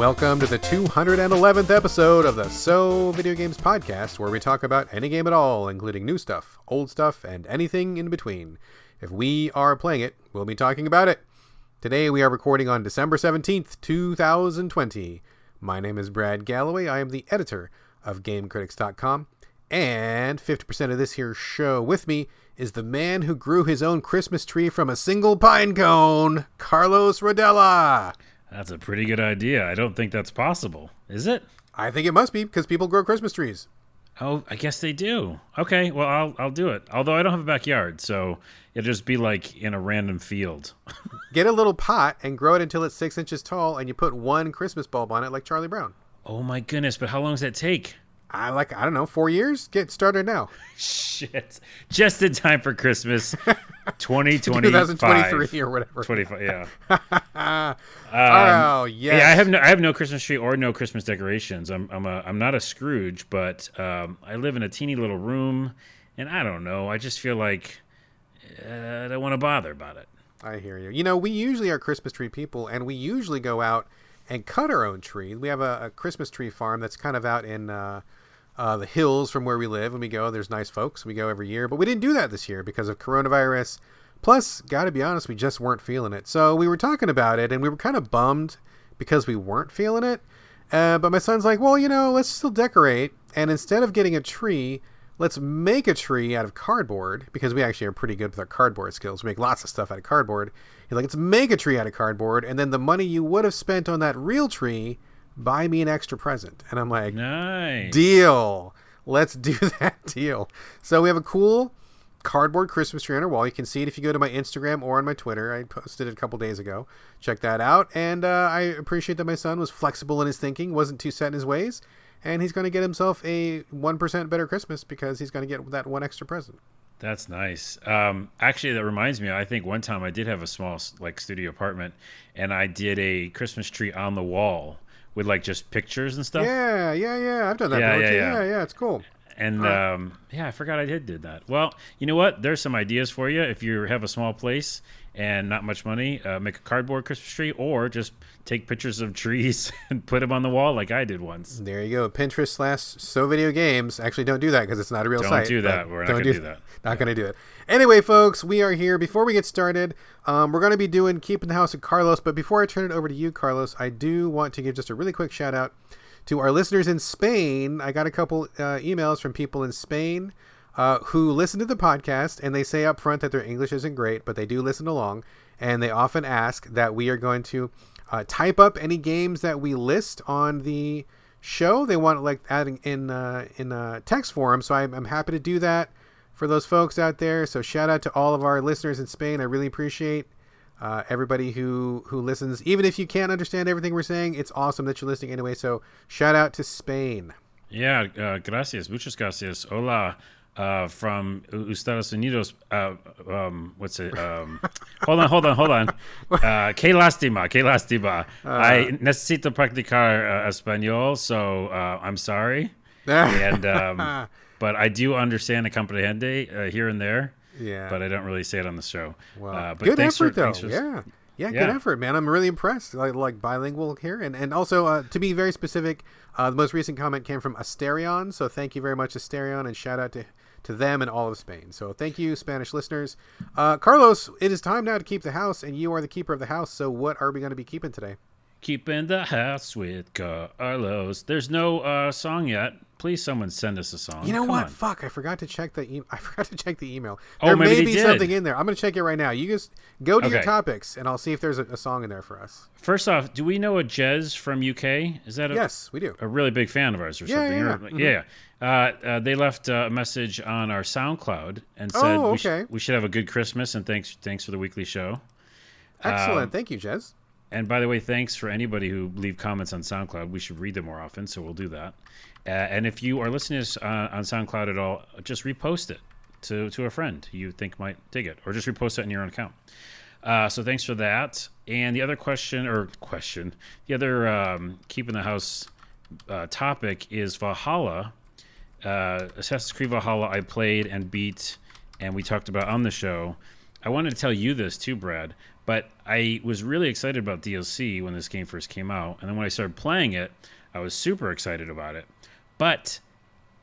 Welcome to the 211th episode of the So Video Games podcast, where we talk about any game at all, including new stuff, old stuff, and anything in between. If we are playing it, we'll be talking about it. Today we are recording on December 17th, 2020. My name is Brad Galloway. I am the editor of GameCritics.com, and 50% of this here show with me is the man who grew his own Christmas tree from a single pine cone, Carlos Rodella. That's a pretty good idea. I don't think that's possible. Is it? I think it must be, because people grow Christmas trees. Oh, I guess they do. Okay, well, I'll do it. Although I don't have a backyard, so it'll just be like in a random field. Get a little pot and grow it until it's 6 inches tall, and you put one Christmas bulb on it like Charlie Brown. Oh my goodness, but how long does that take? I don't know, 4 years? Get started now. Shit. Just in time for Christmas 2025. 2023 or whatever. 25, yeah. Oh, yes. Yeah, I have no Christmas tree or no Christmas decorations. I'm not a Scrooge, but I live in a teeny little room, and I don't know. I just feel like I don't want to bother about it. I hear you. You know, we usually are Christmas tree people, and we usually go out and cut our own tree. We have a Christmas tree farm that's kind of out in the hills from where we live. When we go, there's nice folks. We go every year, but we didn't do that this year because of coronavirus. Plus, gotta be honest, we just weren't feeling it. So we were talking about it, and we were kind of bummed because we weren't feeling it. But my son's like, well, you know, let's still decorate. And instead of getting a tree, let's make a tree out of cardboard, because we actually are pretty good with our cardboard skills. We make lots of stuff out of cardboard. He's like, let's make a tree out of cardboard, and then the money you would have spent on that real tree, buy me an extra present. And I'm like, nice. Deal. Let's do that deal. So we have a cool cardboard Christmas tree on our wall. You can see it if you go to my Instagram or on my Twitter. I posted it a couple days ago. Check that out. And I appreciate that my son was flexible in his thinking, wasn't too set in his ways. And he's going to get himself a 1% better Christmas because he's going to get that one extra present. That's nice. Actually, that reminds me, I think one time I did have a small studio apartment, and I did a Christmas tree on the wall with just pictures and stuff. Yeah. I've done that before too. Yeah, it's cool. And I forgot I did that. Well, you know what? There's some ideas for you. If you have a small place and not much money, make a cardboard Christmas tree, or just take pictures of trees and put them on the wall like I did once. There you go. Pinterest/So Video Games. Actually, don't do that because it's not a real site. Don't do that. We're not going to do that. Not going to do it. Anyway, folks, we are here. Before we get started, we're going to be doing Keeping the House with Carlos. But before I turn it over to you, Carlos, I do want to give just a really quick shout out to our listeners in Spain. I got a couple emails from people in Spain who listen to the podcast, and they say up front that their English isn't great, but they do listen along, and they often ask that we are going to type up any games that we list on the show. They want adding in text form, so I'm happy to do that for those folks out there. So shout out to all of our listeners in Spain. I really appreciate everybody who listens. Even if you can't understand everything we're saying, it's awesome that you're listening anyway. So shout out to Spain. Yeah, gracias, muchas gracias. Hola. From Estados Unidos. What's it? Hold on. Qué lástima. I necesito practicar español, so I'm sorry. And but I do understand a comprehende here and there. Yeah. But I don't really say it on the show. Well, but good effort, though. Yeah, good effort, man. I'm really impressed. Like bilingual here. And also, to be very specific, the most recent comment came from Asterion. So thank you very much, Asterion, and shout out to them and all of Spain. So thank you, Spanish listeners. Carlos, it is time now to keep the house, and you are the keeper of the house. So what are we going to be keeping today? Keeping the house with Carlos. There's no song yet. Please, someone send us a song. You know Come what? on. Fuck! I forgot to check the email. Oh, there maybe may they be did. something in there. I'm going to check it right now. You just go to your Okay. topics, and I'll see if there's a song in there for us. First off, do we know a Jez from UK? Is that Yes, we do. a really big fan of ours or something? Yeah. They left a message on our SoundCloud and said okay. we should have a good Christmas, and thanks for the weekly show. Excellent. Thank you, Jez. And by the way, thanks for anybody who leave comments on SoundCloud. We should read them more often, so we'll do that. And if you are listening to us on SoundCloud at all, just repost it to a friend you think might dig it, or just repost it in your own account. So thanks for that. And the other the other Keeping the House topic is Valhalla. Assassin's Creed Valhalla I played and beat, and we talked about on the show. I wanted to tell you this too, Brad, but I was really excited about DLC when this game first came out. And then when I started playing it, I was super excited about it. But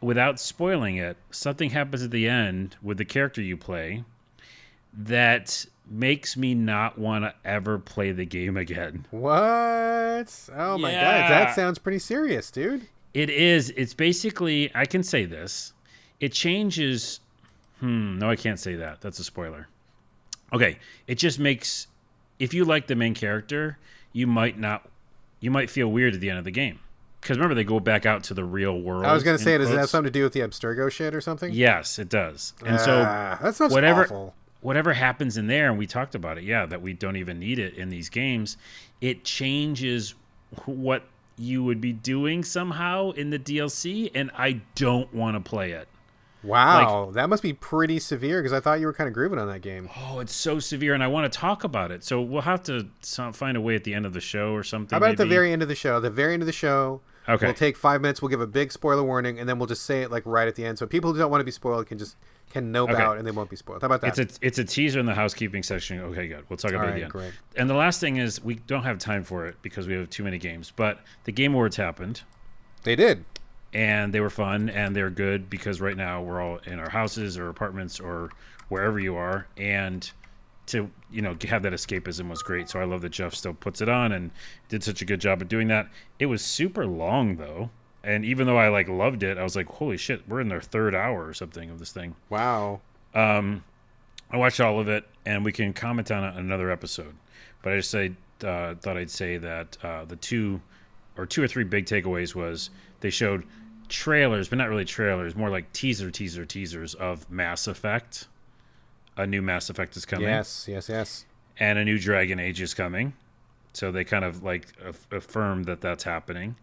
without spoiling it, something happens at the end with the character you play that makes me not want to ever play the game again. What? Oh my God. That sounds pretty serious, dude. It is. It's basically, I can say this. It changes. No, I can't say that. That's a spoiler. Okay. It just makes, if you like the main character, you might feel weird at the end of the game. Because remember, they go back out to the real world. I was going to say, does it have something to do with the Abstergo shit or something? Yes, it does. And so that sounds awful. Whatever happens in there, and we talked about it, that we don't even need it in these games, it changes what you would be doing somehow in the DLC, and I don't want to play it. Wow, that must be pretty severe, because I thought you were kind of grooving on that game. Oh, it's so severe, and I want to talk about it. So we'll have to find a way at the end of the show or something. How about at the very end of the show? The very end of the show, okay. We'll take 5 minutes, we'll give a big spoiler warning, and then we'll just say it like right at the end. So people who don't want to be spoiled can know about and they won't be spoiled. How about that? It's a teaser in the housekeeping section. Okay, good. We'll talk about it at the end. Great. And the last thing is, we don't have time for it because we have too many games, but the Game Awards happened. They did. And they were fun, and they're good because right now we're all in our houses or apartments or wherever you are, and to have that escapism was great. So I love that Jeff still puts it on and did such a good job of doing that. It was super long though, and even though I loved it, I was like, holy shit, we're in their third hour or something of this thing. Wow. I watched all of it, and we can comment on it in another episode. But I just thought I'd say that the two or three big takeaways was they showed trailers, but not really trailers, more like teasers of Mass Effect. A new Mass Effect is coming. Yes. And a new Dragon Age is coming. So they kind of affirmed that that's happening.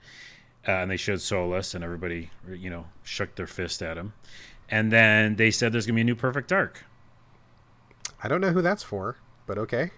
And they showed Solus, and everybody, shook their fist at him. And then they said there's going to be a new Perfect Dark. I don't know who that's for, but okay.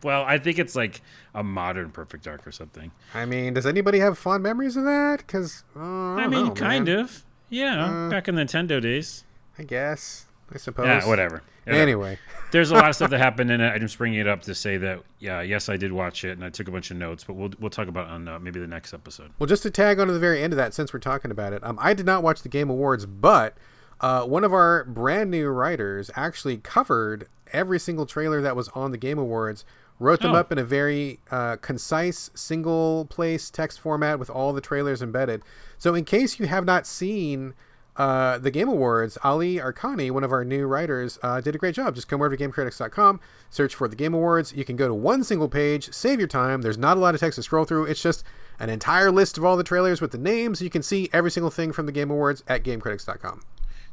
Well, I think it's like a modern Perfect Dark or something. I mean, does anybody have fond memories of that? Because kind of. Yeah, back in the Nintendo days. I guess. I suppose. Yeah, whatever. Anyway. There's a lot of stuff that happened in it. I'm just bringing it up to say that, yes, I did watch it, and I took a bunch of notes, but we'll talk about it on maybe the next episode. Well, just to tag on to the very end of that, since we're talking about it, I did not watch the Game Awards, but one of our brand new writers actually covered every single trailer that was on the Game Awards, wrote them up in a very concise, single-place text format with all the trailers embedded. So in case you have not seen the Game Awards, Ali Arkhani, one of our new writers, did a great job. Just come over to GameCritics.com, search for the Game Awards. You can go to one single page, save your time. There's not a lot of text to scroll through. It's just an entire list of all the trailers with the names. You can see every single thing from the Game Awards at GameCritics.com.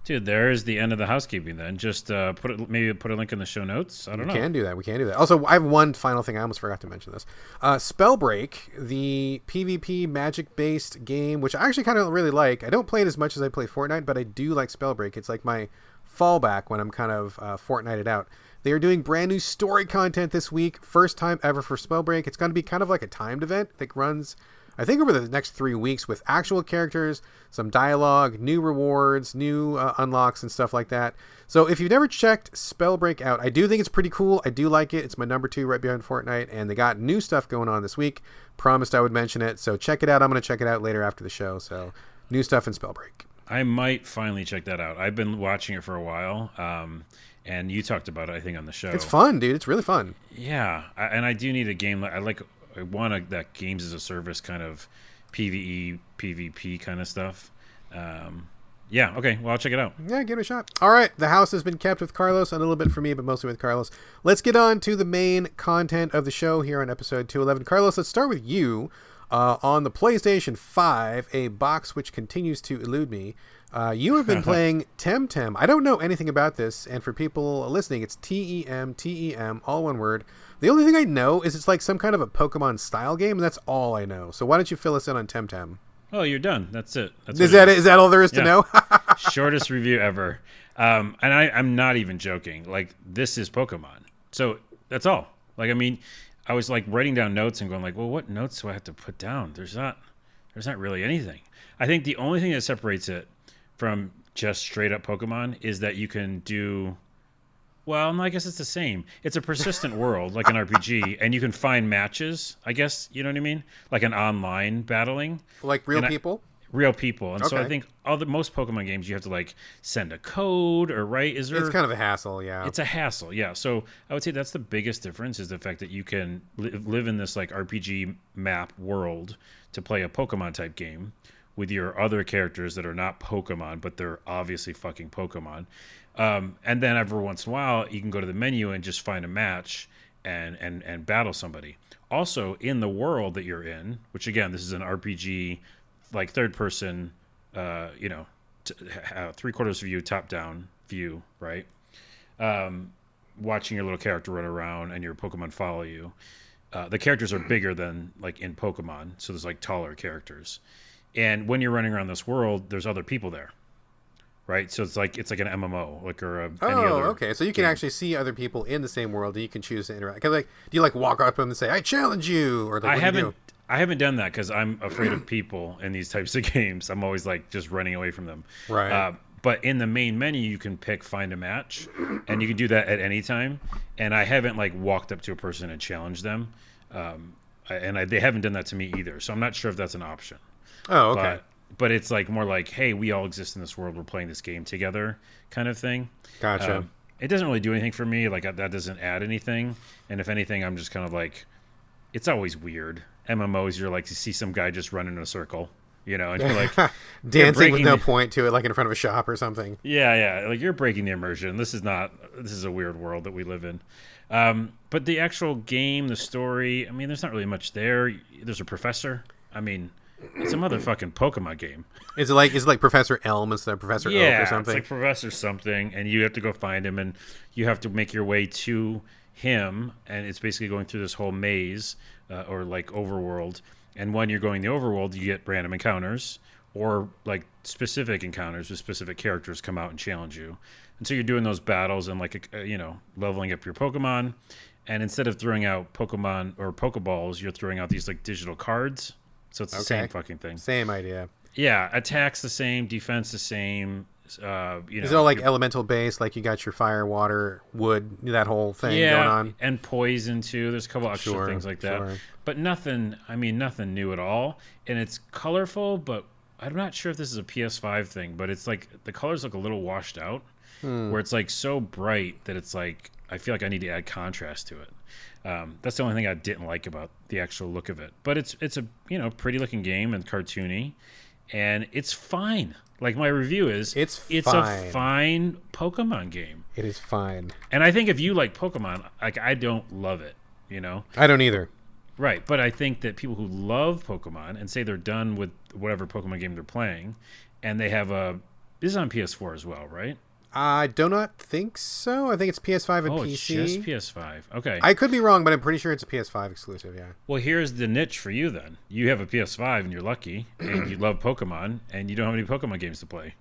Dude, there's the end of the housekeeping then. Just put a link in the show notes. I don't know. We can do that. Also, I have one final thing. I almost forgot to mention this. Spellbreak, the PvP magic-based game, which I actually kind of really like. I don't play it as much as I play Fortnite, but I do like Spellbreak. It's like my fallback when I'm kind of Fortnited out. They are doing brand new story content this week. First time ever for Spellbreak. It's going to be kind of like a timed event that runs, I think, over the next 3 weeks with actual characters, some dialogue, new rewards, new unlocks, and stuff like that. So if you've never checked Spellbreak out, I do think it's pretty cool. I do like it. It's my number 2 right behind Fortnite, and they got new stuff going on this week. Promised I would mention it, so check it out. I'm going to check it out later after the show. So new stuff in Spellbreak. I might finally check that out. I've been watching it for a while, and you talked about it, I think, on the show. It's fun, dude. It's really fun. Yeah, and I do need a game. I want that games as a service kind of PvE, PvP kind of stuff. Yeah, okay, well, I'll check it out. Yeah, give it a shot. All right, the house has been kept with Carlos, a little bit for me, but mostly with Carlos. Let's get on to the main content of the show here on episode 211. Carlos, let's start with you. On the PlayStation 5, a box which continues to elude me. You have been playing Temtem. I don't know anything about this, and for people listening, it's Temtem, all one word. The only thing I know is it's like some kind of a Pokemon style game, and that's all I know. So why don't you fill us in on Temtem? Oh, you're done. That's it. Is that all there is to know? Shortest review ever. And I'm not even joking. Like, this is Pokemon. So that's all. Like, I mean, I was like writing down notes and going like, well, what notes do I have to put down? There's not really anything. I think the only thing that separates it from just straight up Pokemon is that you can do Well, no, I guess it's the same. It's a persistent world, like an RPG, and you can find matches. I guess you know what I mean, like an online battling, Like real people. real people. And so I Okay. think most Pokemon games you have to like send a code or right. Is there? It's kind of a hassle, yeah. It's a hassle, yeah. So I would say that's the biggest difference is the fact that you can live in this like RPG map world to play a Pokemon type game with your other characters that are not Pokemon, but they're obviously fucking Pokemon. And then every once in a while, you can go to the menu and just find a match and battle somebody. Also, in the world that you're in, which again, this is an RPG, like third person, three-quarters view, top-down view, right? Watching your little character run around and your Pokemon follow you. The characters are bigger than like in Pokemon, so there's like taller characters. And when you're running around this world, there's other people there, right? So it's like an MMO, like any other. Okay. So you can game. actually see other people in the same world, and you can choose to interact. 'Cause, like, do you like walk up to them and say, "I challenge you," or like, what do you do? I haven't done that because I'm afraid of people in these types of games. I'm always like just running away from them. Right. But in the main menu, you can pick find a match, and you can do that at any time. And I haven't like walked up to a person and challenged them, they haven't done that to me either. So I'm not sure if that's an option. Oh, okay. But it's like more like, hey, we all exist in this world. We're playing this game together, kind of thing. Gotcha. It doesn't really do anything for me. Like that doesn't add anything. And if anything, I'm just kind of like, it's always weird. MMOs, you're like, you see some guy just running in a circle, and you're like Dancing with no point to it, like in front of a shop or something. Yeah, like you're breaking the immersion. This is a weird world that we live in. But the actual game, the story, I mean, there's not really much there. There's a professor. I mean, it's a motherfucking Pokemon game. Is it like Professor Elm instead of Professor Oak or something? It's like Professor something, and you have to go find him, and you have to make your way to him, and it's basically going through this whole maze or like overworld. And when you're going the overworld, you get random encounters or like specific encounters with specific characters come out and challenge you. And so you're doing those battles and like leveling up your Pokemon. And instead of throwing out Pokemon or Pokeballs, you're throwing out these like digital cards. So it's the same fucking thing. Same idea. Yeah, attack's the same, defense the same. Is it all like elemental based? Like you got your fire, water, wood, that whole thing going on? And poison too. There's a couple extra things like that. Sure. But nothing new at all. And it's colorful, but I'm not sure if this is a PS5 thing, but it's like the colors look a little washed out, where it's like so bright that it's like, I feel like I need to add contrast to it. That's the only thing I didn't like about the actual look of it. But it's a pretty looking game and cartoony, and it's fine. Like my review is, it's fine. a fine Pokemon game. It is fine. And I think if you like Pokemon, like I don't love it, I don't either. Right, but I think that people who love Pokemon and say they're done with whatever Pokemon game they're playing, and they have this is on PS4 as well, right? I do not think so. I think it's PS5 and PC. It's just PS5. Okay. I could be wrong, but I'm pretty sure it's a PS5 exclusive, yeah. Well, here's the niche for you then. You have a PS5 and you're lucky, and you love Pokemon, and you don't have any Pokemon games to play.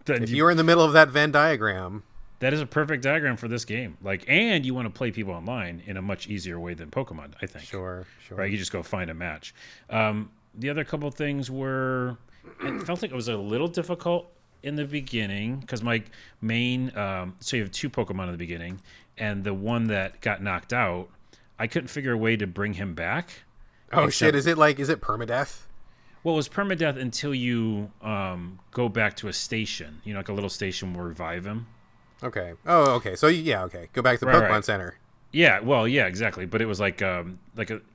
If you're in the middle of that Venn diagram... That is a perfect diagram for this game. And you want to play people online in a much easier way than Pokemon, I think. Sure. Right? You just go find a match. The other couple things were... It felt like it was a little difficult in the beginning because my main... so you have two Pokemon in the beginning, and the one that got knocked out, I couldn't figure a way to bring him back. Oh, shit. Is it permadeath? Well, it was permadeath until you go back to a station. Like a little station will revive him. Okay. Oh, okay. So, yeah, okay. Go back to the Pokemon Center. Yeah, well, yeah, exactly. But it was like a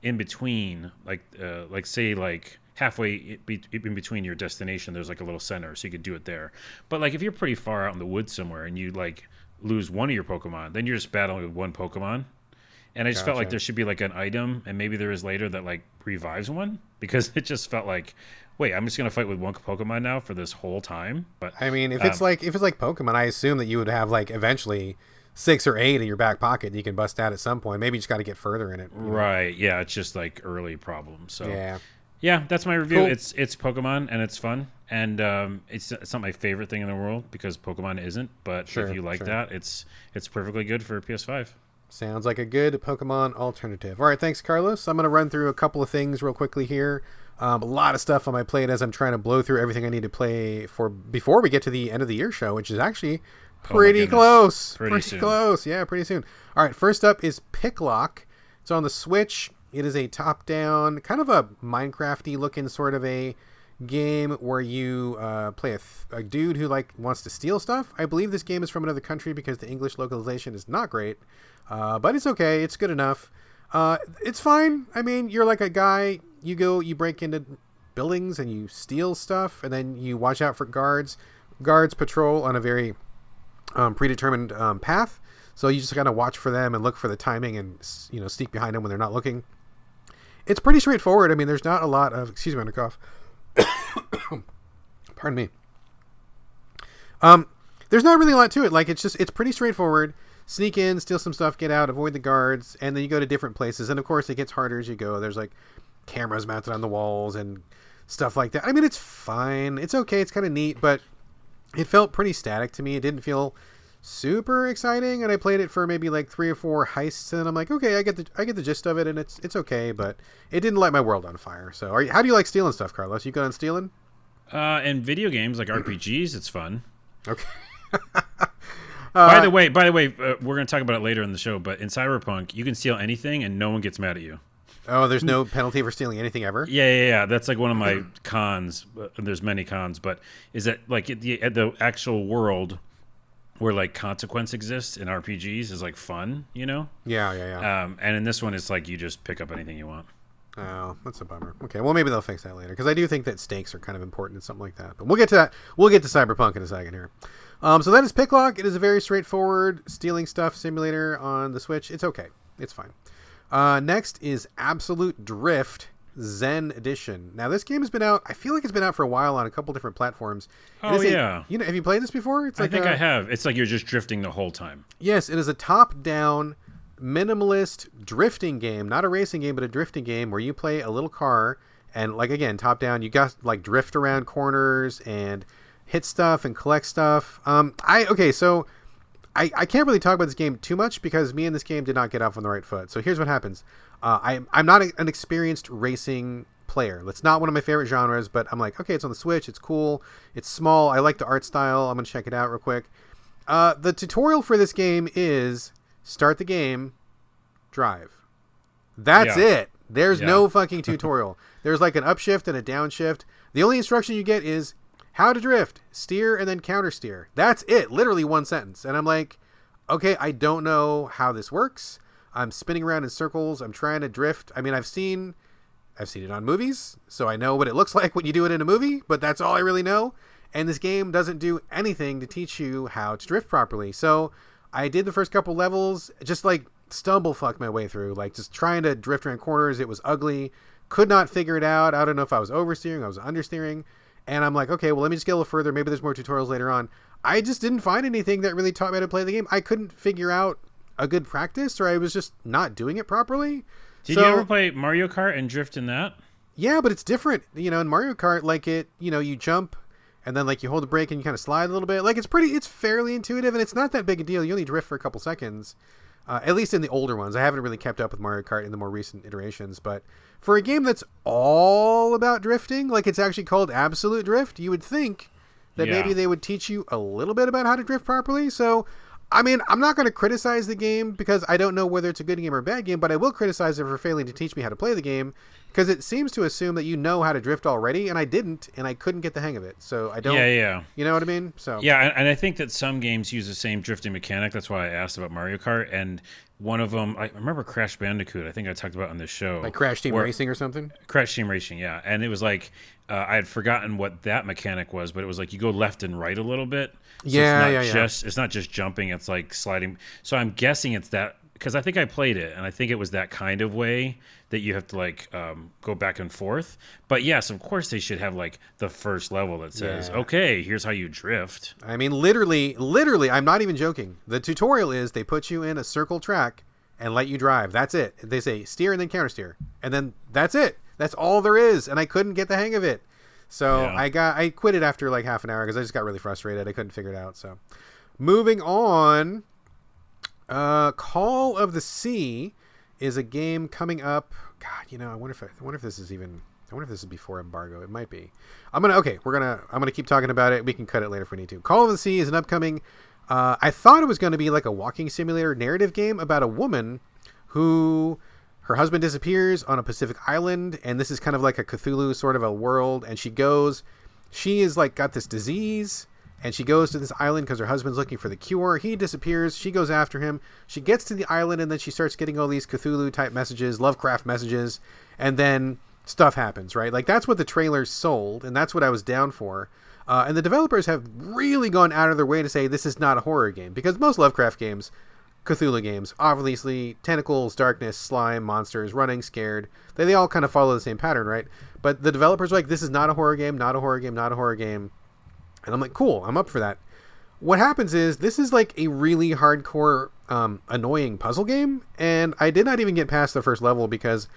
in between, like say like halfway in between your destination, there's like a little center, so you could do it there. But like if you're pretty far out in the woods somewhere and you like lose one of your Pokemon, then you're just battling with one Pokemon. And I just felt like there should be like an item, and maybe there is later that like revives one, because it just felt like, wait, I'm just gonna fight with one Pokemon now for this whole time. But I mean, if it's like Pokemon, I assume that you would have like eventually 6 or 8 in your back pocket you can bust out at some point. Maybe you just got to get further in it. Right? Yeah, it's just like early problems. So yeah, that's my review. Cool. It's Pokemon and it's fun, and it's not my favorite thing in the world because Pokemon isn't. But if you like that, it's perfectly good for PS5. Sounds like a good Pokemon alternative. All right, thanks, Carlos. I'm going to run through a couple of things real quickly here. A lot of stuff on my plate as I'm trying to blow through everything I need to play for before we get to the end of the year show, which is actually Pretty close. Pretty soon. Close. Yeah, pretty soon. All right, first up is Picklock. It's on the Switch. It is a top-down, kind of a Minecraft-y looking sort of a game where you play a dude who wants to steal stuff. I believe this game is from another country because the English localization is not great, but it's okay. It's good enough. It's fine. I mean, you're like a guy. You break into buildings and you steal stuff, and then you watch out for guards. Guards patrol on a very predetermined path, so you just gotta watch for them and look for the timing and sneak behind them when they're not looking. It's pretty straightforward. I mean, there's not a lot of... Excuse me, I'm gonna cough. Pardon me. There's not really a lot to it. It's pretty straightforward. Sneak in, steal some stuff, get out, avoid the guards, and then you go to different places. And of course, it gets harder as you go. There's cameras mounted on the walls and stuff like that. I mean, it's fine. It's okay. It's kind of neat, but it felt pretty static to me. It didn't feel super exciting, and I played it for maybe 3 or 4 heists, and I'm like, okay, I get the gist of it, and it's okay, but it didn't light my world on fire. So, how do you like stealing stuff, Carlos? You good on stealing? In video games like RPGs, it's fun. Okay. By the way, we're going to talk about it later in the show, but in Cyberpunk, you can steal anything, and no one gets mad at you. Oh, there's no penalty for stealing anything ever? Yeah. That's one of my cons. There's many cons, but is that the actual world where consequence exists in RPGs is fun, Yeah. And in this one, it's you just pick up anything you want. Oh, that's a bummer. Okay, well, maybe they'll fix that later, because I do think that stakes are kind of important in something like that. But we'll get to that. We'll get to Cyberpunk in a second here. So that is Picklock. It is a very straightforward stealing stuff simulator on the Switch. It's okay. It's fine. Next is Absolute Drift Zen Edition. Now, this game has been out. I feel like it's been out for a while on a couple different platforms. Oh, yeah. Have you played this before? I think I have. It's you're just drifting the whole time. Yes, it is a top-down, minimalist drifting game. Not a racing game, but a drifting game where you play a little car. And, again, top-down, you got, drift around corners and hit stuff and collect stuff. I can't really talk about this game too much because me and this game did not get off on the right foot. So here's what happens. I'm not an experienced racing player. It's not one of my favorite genres, but I'm like, okay, it's on the Switch. It's cool. It's small. I like the art style. I'm going to check it out real quick. The tutorial for this game is start the game, drive. That's it. There's no fucking tutorial. There's an upshift and a downshift. The only instruction you get is how to drift, steer, and then counter steer. That's it. Literally one sentence. And I'm like, okay, I don't know how this works. I'm spinning around in circles. I'm trying to drift. I mean, I've seen it on movies, so I know what it looks like when you do it in a movie, but that's all I really know. And this game doesn't do anything to teach you how to drift properly. So I did the first couple levels, just stumble fuck my way through, just trying to drift around corners. It was ugly. Could not figure it out. I don't know if I was oversteering, I was understeering. And I'm like, okay, well, let me just get a little further. Maybe there's more tutorials later on. I just didn't find anything that really taught me how to play the game. I couldn't figure out a good practice, or I was just not doing it properly. Did you ever play Mario Kart and drift in that? Yeah, but it's different. In Mario Kart, you jump and then you hold the brake and you kind of slide a little bit. It's fairly intuitive, and it's not that big a deal. You only drift for a couple seconds, at least in the older ones. I haven't really kept up with Mario Kart in the more recent iterations, but for a game that's all about drifting, it's actually called Absolute Drift, you would think that maybe they would teach you a little bit about how to drift properly. So, I mean, I'm not going to criticize the game because I don't know whether it's a good game or a bad game, but I will criticize it for failing to teach me how to play the game because it seems to assume that you know how to drift already, and I didn't, and I couldn't get the hang of it. So I don't... Yeah. You know what I mean? So yeah, and I think that some games use the same drifting mechanic. That's why I asked about Mario Kart, and one of them, I remember Crash Bandicoot, I think I talked about on this show. Crash Team Racing or something? Crash Team Racing, yeah. And it was I had forgotten what that mechanic was, but it was you go left and right a little bit. So it's not just jumping, it's sliding. So I'm guessing it's that, because I think I played it, and I think it was that kind of way that you have to go back and forth. But yes, of course they should have the first level that says, okay, here's how you drift. I mean, literally, I'm not even joking. The tutorial is they put you in a circle track and let you drive. That's it. They say steer and then counter steer, and then that's it. That's all there is, and I couldn't get the hang of it. So I quit it after half an hour because I just got really frustrated. I couldn't figure it out. So moving on, Call of the Sea is a game coming up. God, I wonder if this is even. I wonder if this is before embargo. It might be. I'm gonna keep talking about it. We can cut it later if we need to. Call of the Sea is an upcoming I thought it was going to be like a walking simulator narrative game about a woman who her husband disappears on a Pacific island, and this is kind of like a Cthulhu sort of a world, and she is like got this disease, and she goes to this island because her husband's looking for the cure. He disappears. She goes after him. She gets to the island, and then she starts getting all these Cthulhu type messages, Lovecraft messages, and then stuff happens, right? Like that's what the trailer sold, and that's what I was down for. And the developers have really gone out of their way to say this is not a horror game, because most Lovecraft games, Cthulhu games, obviously tentacles, darkness, slime, monsters, running, scared, they all kind of follow the same pattern, right? But the developers are like, this is not a horror game, not a horror game, not a horror game. And I'm like, cool, I'm up for that. What happens is this is like a really hardcore, annoying puzzle game, and I did not even get past the first level because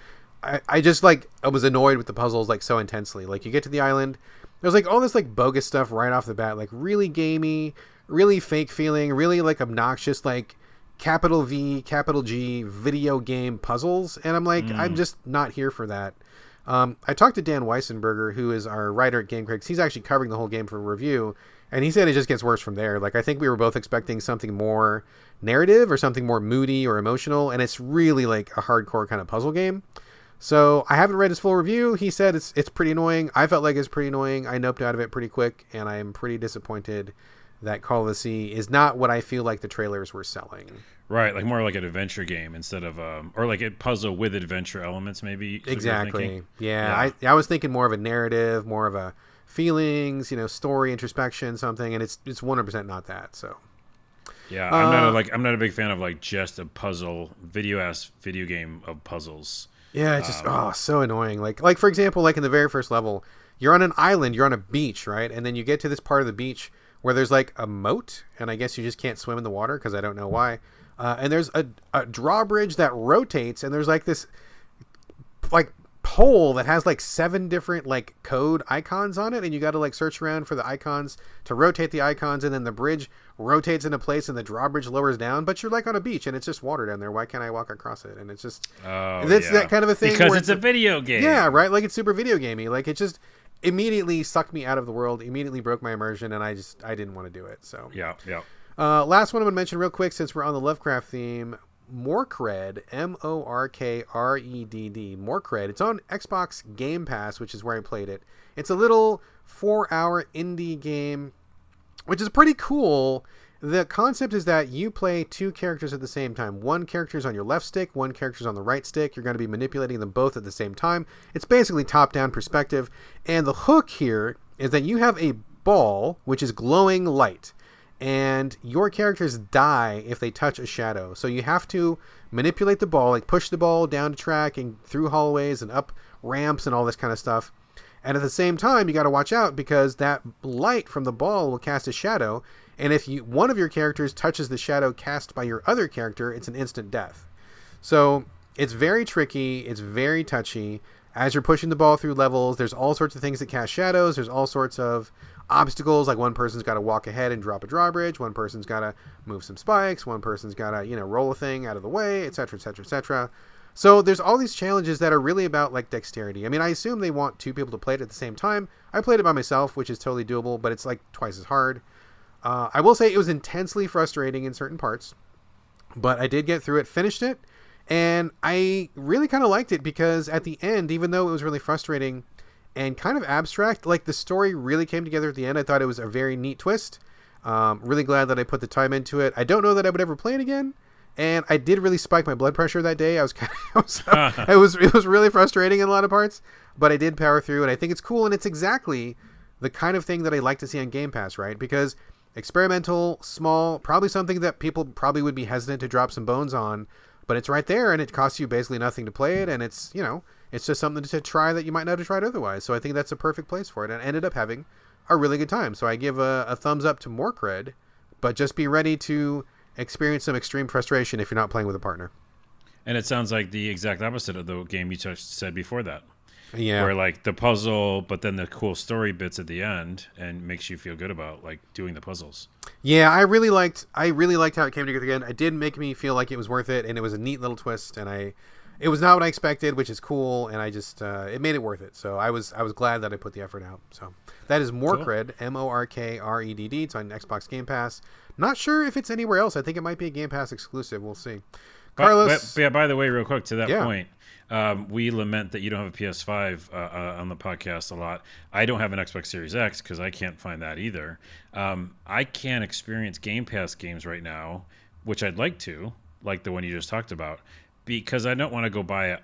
I just like I was annoyed with the puzzles like so intensely. Like you get to the island, there's like all this like bogus stuff right off the bat, like really gamey, really fake feeling, really like obnoxious, like capital V, capital G video game puzzles, and I'm like, I'm just not here for that. I talked to Dan Weissenberger, who is our writer at Game Critics. He's actually covering the whole game for review, and he said it just gets worse from there. Like I think we were both expecting something more narrative or something more moody or emotional, and it's really like a hardcore kind of puzzle game. So I haven't read his full review. He said it's pretty annoying. I felt like it's pretty annoying. I noped out of it pretty quick, and I am pretty disappointed that Call of the Sea is not what I feel like the trailers were selling. Right, like more like an adventure game instead of or like a puzzle with adventure elements, maybe. Exactly. Yeah. I was thinking more of a narrative, more of a feelings, story, introspection, something, and it's 100% not that. So. Yeah, I'm not a big fan of like just a puzzle video game of puzzles. Yeah, it's just so annoying. Like for example, like in the very first level, you're on an island, you're on a beach, right? And then you get to this part of the beach where there's like a moat, and I guess you just can't swim in the water because I don't know why. And there's a drawbridge that rotates, and there's like this like pole that has like 7 different like code icons on it, and you got to like search around for the icons to rotate the icons, and then the bridge rotates into place and the drawbridge lowers down, but you're like on a beach and it's just water down there. Why can't I walk across it? And it's just that kind of a thing because it's a video game. Yeah, right. Like it's super video gamey. Like it just immediately sucked me out of the world, immediately broke my immersion, and I didn't want to do it. So yeah. Last one I'm gonna mention real quick since we're on the Lovecraft theme. Morkredd, Morkredd. Morkredd. It's on Xbox Game Pass, which is where I played it. It's a little 4-hour indie game, which is pretty cool. The concept is that you play 2 characters at the same time. One character is on your left stick, one character is on the right stick. You're going to be manipulating them both at the same time. It's basically top-down perspective. And the hook here is that you have a ball, which is glowing light. And your characters die if they touch a shadow. So you have to manipulate the ball, like push the ball down a track and through hallways and up ramps and all this kind of stuff. And at the same time, you got to watch out because that light from the ball will cast a shadow. And if one of your characters touches the shadow cast by your other character, it's an instant death. So it's very tricky. It's very touchy. As you're pushing the ball through levels, there's all sorts of things that cast shadows. There's all sorts of obstacles, like one person's got to walk ahead and drop a drawbridge, one person's got to move some spikes, one person's got to roll a thing out of the way, etc., etc., etc. So there's all these challenges that are really about like dexterity. I mean, I assume they want 2 people to play it at the same time. I played it by myself, which is totally doable, but it's like twice as hard. I will say it was intensely frustrating in certain parts, but I did get through it, finished it, and I really kind of liked it because at the end, even though it was really frustrating and kind of abstract, like the story really came together at the end. I thought it was a very neat twist. Really glad that I put the time into it. I don't know that I would ever play it again, and I did really spike my blood pressure that day. I was it was really frustrating in a lot of parts, but I did power through, and I think it's cool, and it's exactly the kind of thing that I like to see on Game Pass, right? Because experimental, small, probably something that people probably would be hesitant to drop some bones on, but it's right there, and it costs you basically nothing to play it, and it's it's just something to try that you might not have tried otherwise. So I think that's a perfect place for it, and I ended up having a really good time. So I give a thumbs up to Morkredd, but just be ready to experience some extreme frustration if you're not playing with a partner. And it sounds like the exact opposite of the game you just said before that. Yeah. Where like the puzzle, but then the cool story bits at the end and makes you feel good about like doing the puzzles. Yeah, I really liked how it came together again. It did make me feel like it was worth it, and it was a neat little twist, and it was not what I expected, which is cool, and I just it made it worth it. So I was glad that I put the effort out. So that is Morkredd, cool. Morkredd. It's on Xbox Game Pass. Not sure if it's anywhere else. I think it might be a Game Pass exclusive. We'll see. Carlos, yeah. By the way, real quick to that point, we lament that you don't have a PS5 on the podcast a lot. I don't have an Xbox Series X because I can't find that either. I can't experience Game Pass games right now, which I'd like to, like the one you just talked about, because I don't want to go buy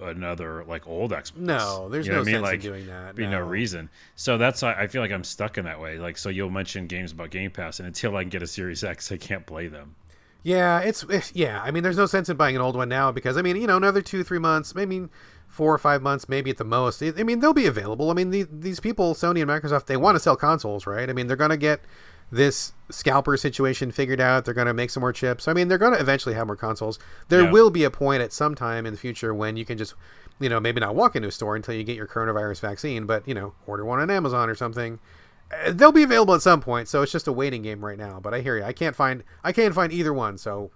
another like old Xbox. No, there's no sense in doing that. No reason. So that's why I feel like I'm stuck in that way. Like, so you'll mention games about Game Pass, and until I can get a Series X, I can't play them. Yeah, it's I mean, there's no sense in buying an old one now because I mean, another 2-3 months, maybe 4 or 5 months, maybe at the most. I mean, they'll be available. I mean, these people, Sony and Microsoft, they want to sell consoles, right? I mean, they're gonna get this scalper situation figured out. They're gonna make some more chips. I mean, they're gonna eventually have more consoles. There will be a point at some time in the future when you can just, maybe not walk into a store until you get your coronavirus vaccine, but order one on Amazon or something. They'll be available at some point, so it's just a waiting game right now. But I hear you. I can't find either one. So,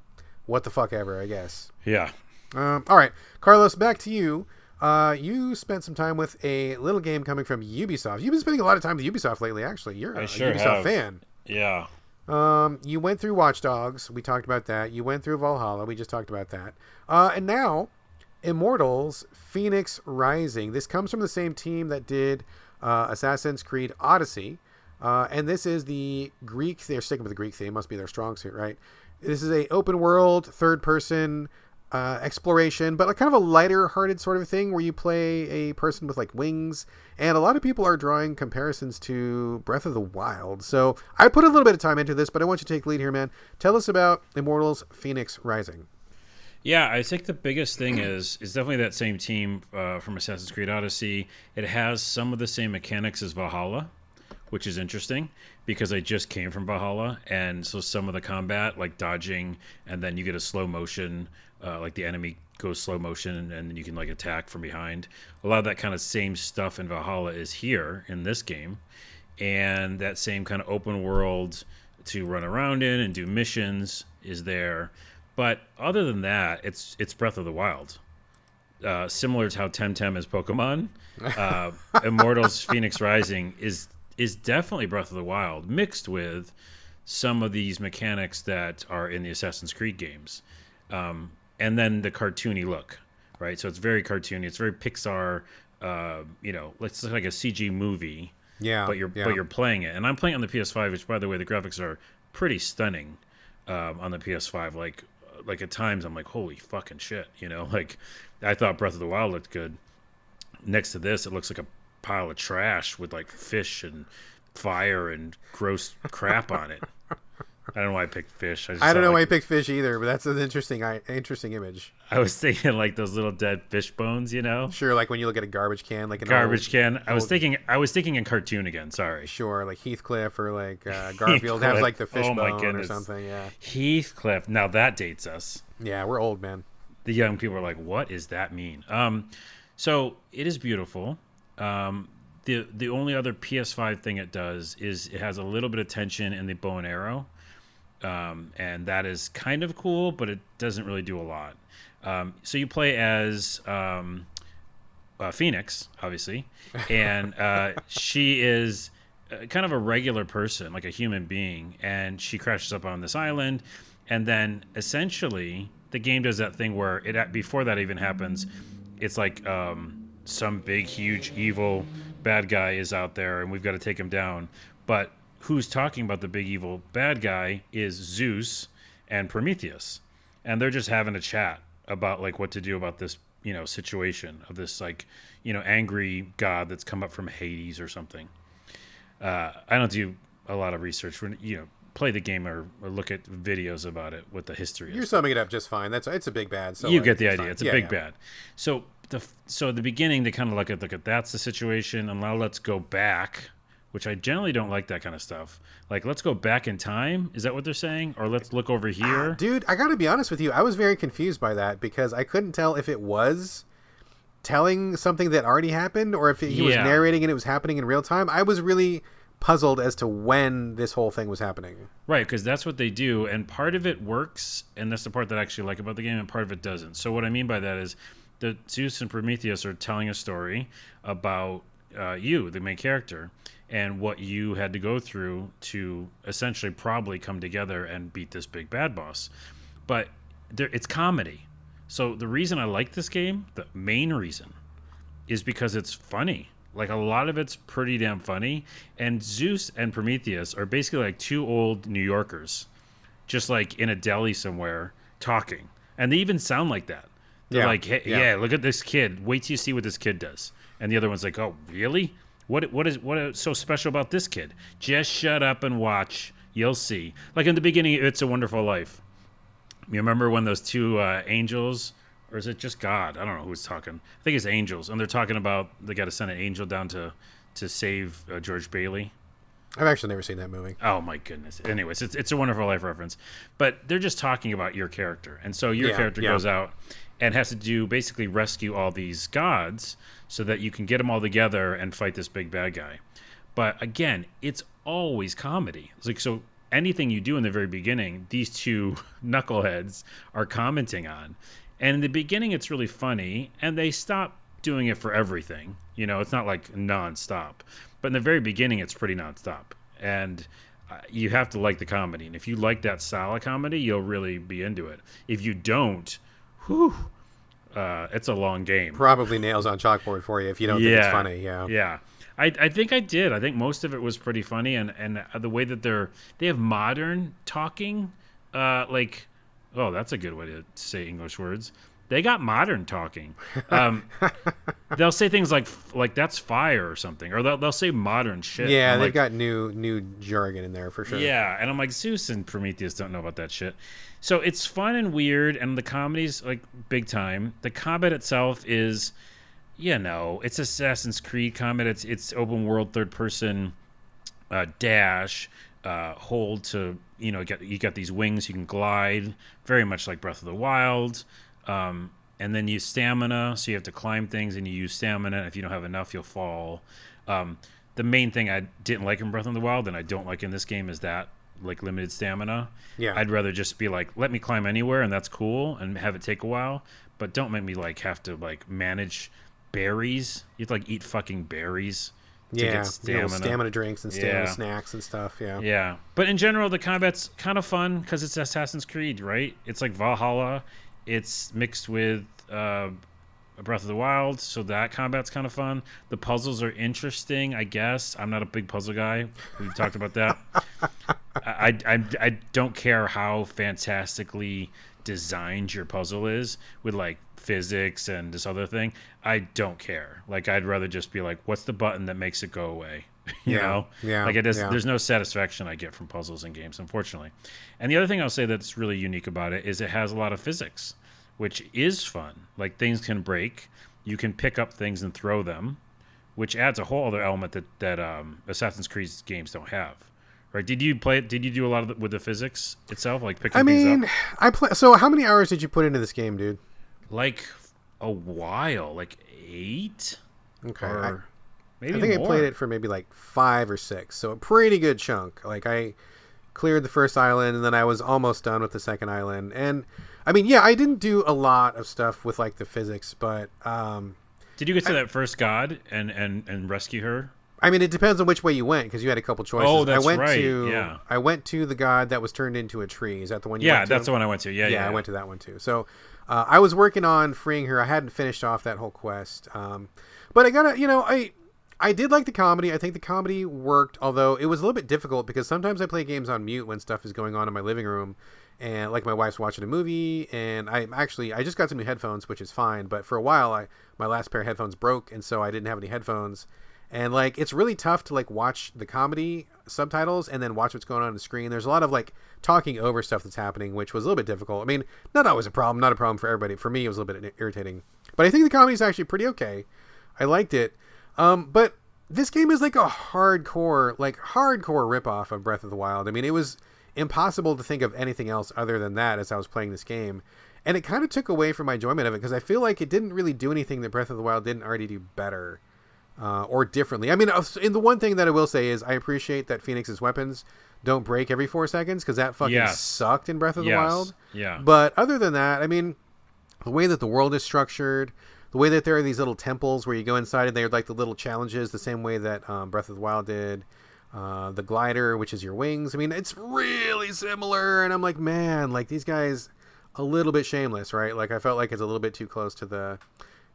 what the fuck ever, I guess. Yeah. All right, Carlos, back to you. You spent some time with a little game coming from Ubisoft. You've been spending a lot of time with Ubisoft lately. Actually, you're a Ubisoft fan. Yeah. You went through Watch Dogs. We talked about that. You went through Valhalla. We just talked about that. And now, Immortals: Fenyx Rising. This comes from the same team that did Assassin's Creed Odyssey. And this is the Greek. They're sticking with the Greek theme. Must be their strong suit, right? This is a open world, third person exploration, but like kind of a lighter hearted sort of thing where you play a person with like wings. And a lot of people are drawing comparisons to Breath of the Wild. So I put a little bit of time into this, but I want you to take the lead here, man. Tell us about Immortals: Fenyx Rising. Yeah, I think the biggest thing is definitely that same team from Assassin's Creed Odyssey. It has some of the same mechanics as Valhalla, which is interesting because I just came from Valhalla, and so some of the combat, like dodging, and then you get a slow motion, like the enemy goes slow motion, and then you can like attack from behind. A lot of that kind of same stuff in Valhalla is here in this game, and that same kind of open world to run around in and do missions is there. But other than that, it's Breath of the Wild. Similar to how Temtem is Pokemon, Immortals: Fenyx Rising is definitely Breath of the Wild, mixed with some of these mechanics that are in the Assassin's Creed games. And then the cartoony look, right? So it's very cartoony. It's very Pixar, it's like a CG movie. Yeah. But you're playing it. And I'm playing on the PS5, which, by the way, the graphics are pretty stunning on the PS5. Like at times I'm like, holy fucking shit, like I thought Breath of the Wild looked good. Next to this, it looks like a pile of trash with like fish and fire and gross crap on it. I don't know why I picked fish. I don't know why I picked fish either, but that's an interesting image. I was thinking like those little dead fish bones, Sure, like when you look at a garbage can, like an garbage can. I was thinking in cartoon again. Sorry. Sure, like Heathcliff or like Garfield has like the fish bone or something. Yeah. Heathcliff. Now that dates us. Yeah, we're old, man. The young people are like, what does that mean? So it is beautiful. The only other PS5 thing it does is it has a little bit of tension in the bow and arrow. And that is kind of cool, but it doesn't really do a lot. So you play as Fenyx, obviously, and she is kind of a regular person, like a human being, and she crashes up on this island, and then essentially the game does that thing where before that even happens, it's like some big, huge, evil bad guy is out there, and we've got to take him down, but who's talking about the big evil bad guy is Zeus and Prometheus. And they're just having a chat about like what to do about this, situation of this like, angry god that's come up from Hades or something. I don't do a lot of research when, play the game or look at videos about it, what the history is. You're summing it up just fine. It's a big bad. So you get the idea. Fine. It's a big bad. So at the beginning they kind of look at that's the situation, and now let's go back, which I generally don't like that kind of stuff. Like, let's go back in time. Is that what they're saying? Or let's look over here? Dude, I got to be honest with you. I was very confused by that because I couldn't tell if it was telling something that already happened or if he was narrating and it was happening in real time. I was really puzzled as to when this whole thing was happening. Right, because that's what they do, and part of it works, and that's the part that I actually like about the game, and part of it doesn't. So what I mean by that is the Zeus and Prometheus are telling a story about you, the main character, and what you had to go through to essentially probably come together and beat this big bad boss. But it's comedy. So the reason I like this game, the main reason, is because it's funny. Like, a lot of it's pretty damn funny. And Zeus and Prometheus are basically like two old New Yorkers, just like in a deli somewhere talking. And they even sound like that. They're like, hey, yeah, look at this kid. Wait till you see what this kid does. And the other one's like, oh, really? What is so special about this kid? Just shut up and watch. You'll see. Like in the beginning, It's a Wonderful Life. You remember when those two angels, or is it just God? I don't know who's talking. I think it's angels. And they're talking about they got to send an angel down to save George Bailey. I've actually never seen that movie. Oh, my goodness. Anyways, it's a Wonderful Life reference. But they're just talking about your character. And so your character goes out and has to basically rescue all these gods so that you can get them all together and fight this big bad guy. But again, it's always comedy. It's like, so anything you do in the very beginning, these two knuckleheads are commenting on. And in the beginning, it's really funny, and they stop doing it for everything. You know, it's not like nonstop. But in the very beginning, it's pretty nonstop. And you have to like the comedy. And if you like that style of comedy, you'll really be into it. If you don't, it's a long game. Probably nails on chalkboard for you if you don't think it's funny. Yeah. I think I did. I think most of it was pretty funny, and the way that they have modern talking, that's a good way to say English words. They got modern talking. They'll say things like that's fire or something, or they'll say modern shit. Yeah, they've got new jargon in there for sure. Yeah, and I'm like, Zeus and Prometheus don't know about that shit. So it's fun and weird, and the comedy's like big time. The combat itself is, it's Assassin's Creed combat. It's open world, third person, dash, hold to, you got these wings, you can glide, very much like Breath of the Wild. And then you use stamina, so you have to climb things, and you use stamina. If you don't have enough, you'll fall. The main thing I didn't like in Breath of the Wild, and I don't like in this game, is that like limited stamina. Yeah, I'd rather just be like, let me climb anywhere, and that's cool, and have it take a while. But don't make me like have to like manage berries. You have to like eat fucking berries. To get stamina drinks and stamina snacks and stuff. Yeah. But in general, the combat's kind of fun because it's Assassin's Creed, right? It's like Valhalla. It's mixed with Breath of the Wild, so that combat's kind of fun. The puzzles are interesting, I guess. I'm not a big puzzle guy. We've talked about that. I don't care how fantastically designed your puzzle is with like physics and this other thing. I don't care. Like, I'd rather just be like, what's the button that makes it go away? you know? Yeah. Like, there's no satisfaction I get from puzzles in games, unfortunately. And the other thing I'll say that's really unique about it is it has a lot of physics, which is fun. Like, things can break. You can pick up things and throw them, which adds a whole other element that Assassin's Creed games don't have. Right? Did you play it? Did you do a lot of with the physics itself, like picking things up? So how many hours did you put into this game, dude? Like a while, like 8. Okay. Or maybe I think more. I played it for maybe like 5 or 6, so a pretty good chunk. Like, I cleared the first island, and then I was almost done with the second island. And I mean, I didn't do a lot of stuff with like the physics, but did you get to that first god and rescue her? I mean, it depends on which way you went, because you had a couple choices. Oh, that's right. I went to the god that was turned into a tree. Is that the one you went to? Yeah, that's the one I went to. Yeah, I went to that one too. So I was working on freeing her. I hadn't finished off that whole quest. But I gotta, I did like the comedy. I think the comedy worked, although it was a little bit difficult because sometimes I play games on mute when stuff is going on in my living room. And like my wife's watching a movie, and I just got some new headphones, which is fine. But for a while, my last pair of headphones broke, and so I didn't have any headphones. And like, it's really tough to like watch the comedy subtitles and then watch what's going on the screen. There's a lot of like talking over stuff that's happening, which was a little bit difficult. I mean, not always a problem, not a problem for everybody. For me, it was a little bit irritating. But I think the comedy is actually pretty okay. I liked it. But this game is like a hardcore ripoff of Breath of the Wild. I mean, it was impossible to think of anything else other than that as I was playing this game. And it kind of took away from my enjoyment of it because I feel like it didn't really do anything that Breath of the Wild didn't already do better. or differently. I mean, and the one thing that I will say is I appreciate that Fenyx's weapons don't break every 4 seconds, because that fucking sucked in Breath of the Wild. Yeah. But other than that, I mean, the way that the world is structured, the way that there are these little temples where you go inside and they're like the little challenges, the same way that Breath of the Wild did. The glider, which is your wings. I mean, it's really similar. And I'm like, man, like these guys, a little bit shameless, right? Like I felt like it's a little bit too close to the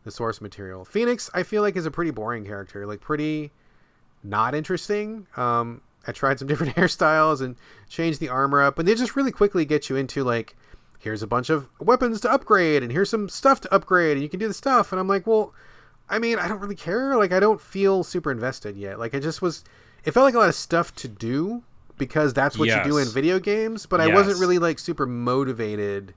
source material. Fenyx, I feel like, is a pretty boring character, like pretty not interesting. I tried some different hairstyles and changed the armor up, and they just really quickly get you into like, here's a bunch of weapons to upgrade, and here's some stuff to upgrade, and you can do the stuff. And I'm like, well, I mean, I don't really care. Like, I don't feel super invested yet. Like, it felt like a lot of stuff to do because that's what you do in video games, but I wasn't really like super motivated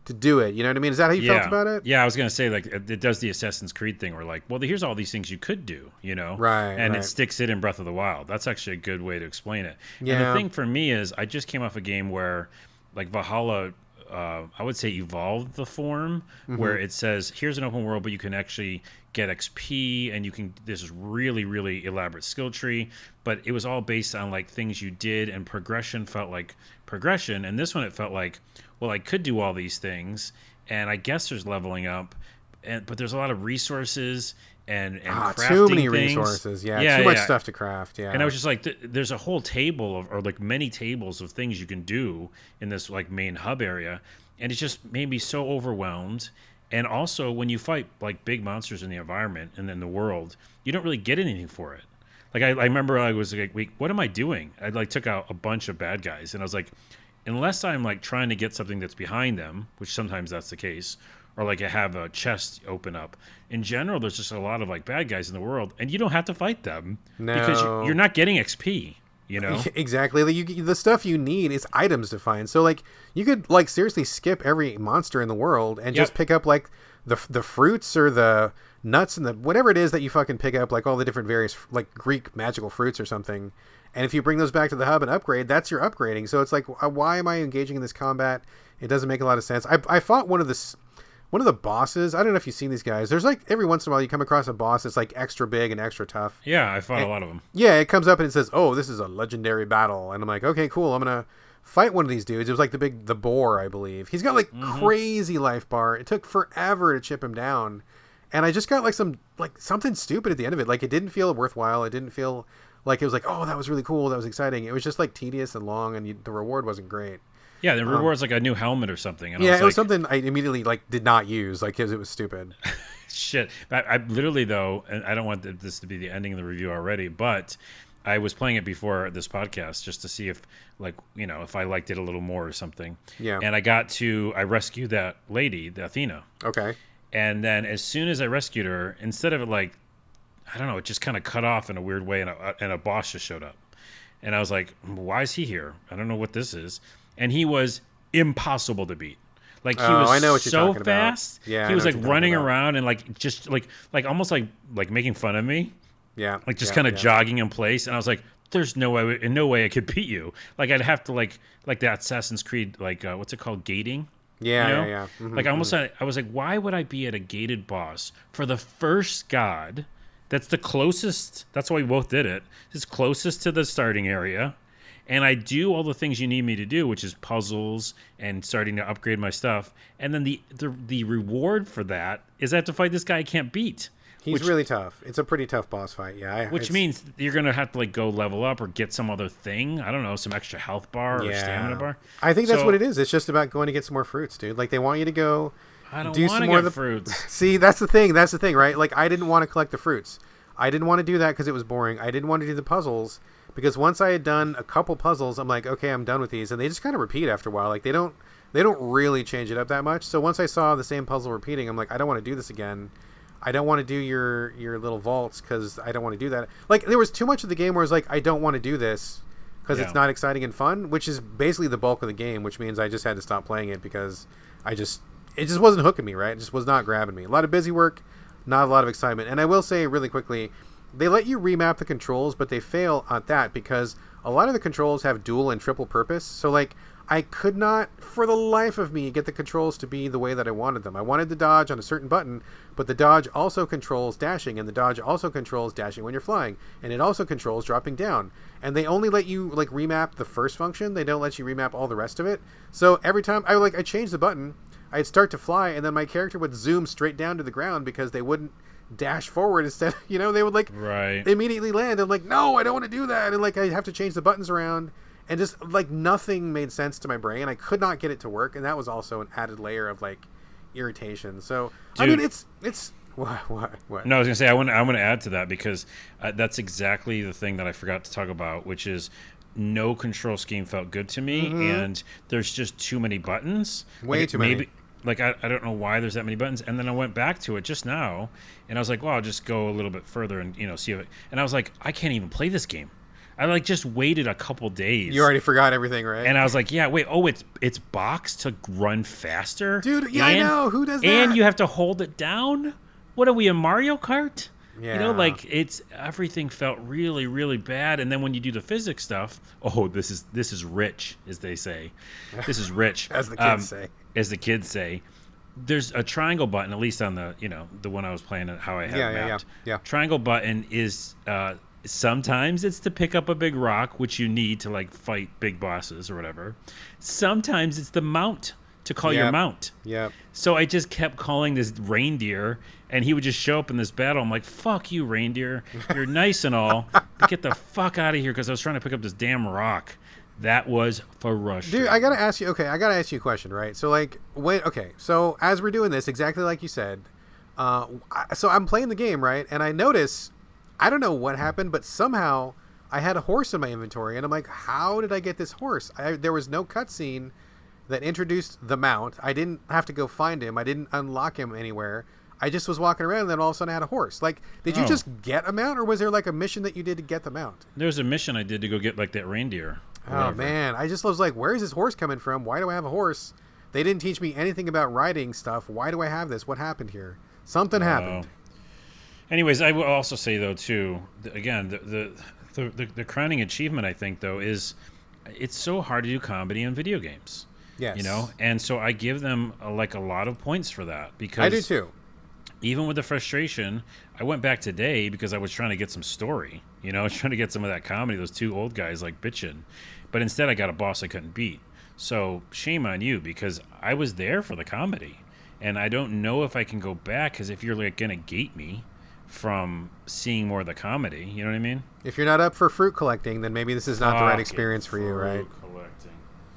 to do it. You know what I mean? Is that how you felt about it? Yeah, I was going to say, like, it does the Assassin's Creed thing where, like, well, here's all these things you could do, you know? Right. And it sticks it in Breath of the Wild. That's actually a good way to explain it. Yeah. And the thing for me is, I just came off a game where, like, Valhalla, I would say evolved the form, where it says, here's an open world, but you can actually get XP, and you can, this is really, really elaborate skill tree, but it was all based on, like, things you did, and progression felt like progression. And this one, it felt like, well, I could do all these things, and I guess there's leveling up, but there's a lot of resources and crafting too many things. resources. Too much stuff to craft. Yeah, and I was just like, there's a whole table or like many tables of things you can do in this like main hub area, and it just made me so overwhelmed. And also, when you fight like big monsters in the environment and in the world, you don't really get anything for it. Like I remember I was like, wait, what am I doing? I like took out a bunch of bad guys, and I was like, unless I'm like trying to get something that's behind them, which sometimes that's the case, or like I have a chest open up. In general, there's just a lot of like bad guys in the world, and you don't have to fight them because you're not getting XP. You know, exactly. Like the stuff you need is items to find. So like you could like seriously skip every monster in the world and just pick up like the fruits or the nuts and the whatever it is that you fucking pick up, like all the different various like Greek magical fruits or something. And if you bring those back to the hub and upgrade, that's your upgrading. So it's like, why am I engaging in this combat? It doesn't make a lot of sense. I fought one of the bosses. I don't know if you've seen these guys. There's like every once in a while you come across a boss that's like extra big and extra tough. Yeah, I fought a lot of them. Yeah, it comes up and it says, "Oh, this is a legendary battle," and I'm like, "Okay, cool. I'm gonna fight one of these dudes." It was like the boar, I believe. He's got like crazy life bar. It took forever to chip him down, and I just got like something stupid at the end of it. Like it didn't feel worthwhile. It didn't feel like it was like, oh, that was really cool, that was exciting. It was just like tedious and long, and the reward wasn't great. Yeah, the reward's like a new helmet or something. And yeah, it was something I immediately like did not use, like because it was stupid. Shit, I literally though, and I don't want this to be the ending of the review already, but I was playing it before this podcast just to see if, like, you know, if I liked it a little more or something. Yeah. And I rescued that lady, the Athena. Okay. And then as soon as I rescued her, instead of it like, I don't know, it just kind of cut off in a weird way, and a boss just showed up. And I was like, why is he here? I don't know what this is. And he was impossible to beat. Like he was I know what so you're talking fast. About. Yeah, he was like running around and like just like almost like making fun of me. Yeah. Like just kind of jogging in place. And I was like, there's no way I could beat you. Like I'd have to like that Assassin's Creed, like what's it called? Gating? Yeah, you know? yeah. Mm-hmm, like I was like, why would I be at a gated boss for the first god that's the closest? That's why we both did it. It's closest to the starting area. And I do all the things you need me to do, which is puzzles and starting to upgrade my stuff. And then the reward for that is I have to fight this guy I can't beat. He's really tough. It's a pretty tough boss fight, yeah. Which means you're going to have to like go level up or get some other thing. I don't know, some extra health bar or stamina bar. I think that's what it is. It's just about going to get some more fruits, dude. Like they want you to go do some more of the fruits. See, that's the thing. That's the thing, right? Like I didn't want to collect the fruits. I didn't want to do that because it was boring. I didn't want to do the puzzles because once I had done a couple puzzles, I'm like, okay, I'm done with these, and they just kind of repeat after a while. Like they don't really change it up that much. So once I saw the same puzzle repeating, I'm like, I don't want to do this again. I don't want to do your little vaults because I don't want to do that. Like there was too much of the game where I was like, I don't want to do this because it's not exciting and fun, which is basically the bulk of the game, which means I just had to stop playing it because it just wasn't hooking me, right? It just was not grabbing me. A lot of busy work, not a lot of excitement. And I will say really quickly, they let you remap the controls, but they fail at that because a lot of the controls have dual and triple purpose. So like I could not, for the life of me, get the controls to be the way that I wanted them. I wanted the dodge on a certain button, but the dodge also controls dashing, and the dodge also controls dashing when you're flying, and it also controls dropping down. And they only let you like remap the first function. They don't let you remap all the rest of it. So every time I changed the button, I'd start to fly, and then my character would zoom straight down to the ground because they wouldn't dash forward instead. You know, they would like immediately land. I'm like, no, I don't want to do that. And like I have to change the buttons around. And just, like, nothing made sense to my brain. I could not get it to work, and that was also an added layer of, like, irritation. So, dude, I mean, it's... What? No, I was going to say, I want to add to that, because that's exactly the thing that I forgot to talk about, which is no control scheme felt good to me, and there's just too many buttons. Way too many. Like, I don't know why there's that many buttons. And then I went back to it just now, and I was like, well, I'll just go a little bit further and, you know, see if it... And I was like, I can't even play this game. I like just waited a couple days. You already forgot everything, right? And I was like, yeah, wait, it's boxed to run faster? Dude, yeah, I know. Who does that? And you have to hold it down? What are we, in Mario Kart? Yeah. You know, like everything felt really, really bad. And then when you do the physics stuff, this is rich, as they say. This is rich. As the kids say. As the kids say. There's a triangle button, at least on the, you know, the one I was playing, how I had it mapped. Yeah. Triangle button is... sometimes it's to pick up a big rock, which you need to like fight big bosses or whatever. Sometimes it's the mount to call your mount. Yeah. So I just kept calling this reindeer, and he would just show up in this battle. I'm like, fuck you, reindeer. You're nice and all, but get the fuck out of here, because I was trying to pick up this damn rock. That was frustrating. Dude, I gotta ask you a question, right? So like, so as we're doing this, exactly like you said, so I'm playing the game, right? And I notice, I don't know what happened, but somehow I had a horse in my inventory, and I'm like, how did I get this horse? There was no cutscene that introduced the mount. I didn't have to go find him. I didn't unlock him anywhere. I just was walking around, and then all of a sudden I had a horse. Like, did you just get a mount, or was there like a mission that you did to get the mount? There was a mission I did to go get like that reindeer. Oh, man. I just was like, where's this horse coming from? Why do I have a horse? They didn't teach me anything about riding stuff. Why do I have this? What happened here? Something happened. Anyways, I will also say, though, too, again, the crowning achievement, I think, though, is it's so hard to do comedy in video games. Yes. You know? And so I give them, a lot of points for that. Because I do, too. Even with the frustration, I went back today because I was trying to get some story. You know, I was trying to get some of that comedy, those two old guys, like, bitching. But instead, I got a boss I couldn't beat. So shame on you, because I was there for the comedy. And I don't know if I can go back, because if you're, like, going to gate me from seeing more of the comedy, you know what I mean? If you're not up for fruit collecting, then maybe this is not the right experience for you, right? Collecting.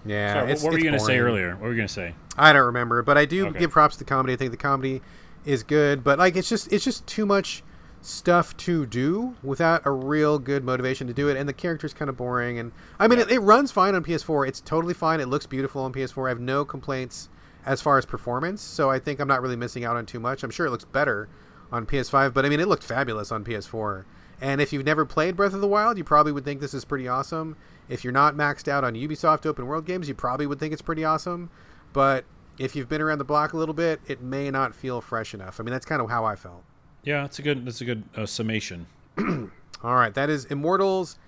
Yeah. Sorry, what were you going to say earlier? What were you going to say? I don't remember, but I do give props to the comedy. I think the comedy is good, but like it's just too much stuff to do without a real good motivation to do it, and the character's kind of boring. And I mean, it runs fine on PS4. It's totally fine. It looks beautiful on PS4. I have no complaints as far as performance, so I think I'm not really missing out on too much. I'm sure it looks better on PS5, but I mean, it looked fabulous on PS4. And if you've never played Breath of the Wild, you probably would think this is pretty awesome. If you're not maxed out on Ubisoft open world games, you probably would think it's pretty awesome. But if you've been around the block a little bit, it may not feel fresh enough. I mean, that's kind of how I felt. Yeah, that's a good summation. All right, that is Immortals,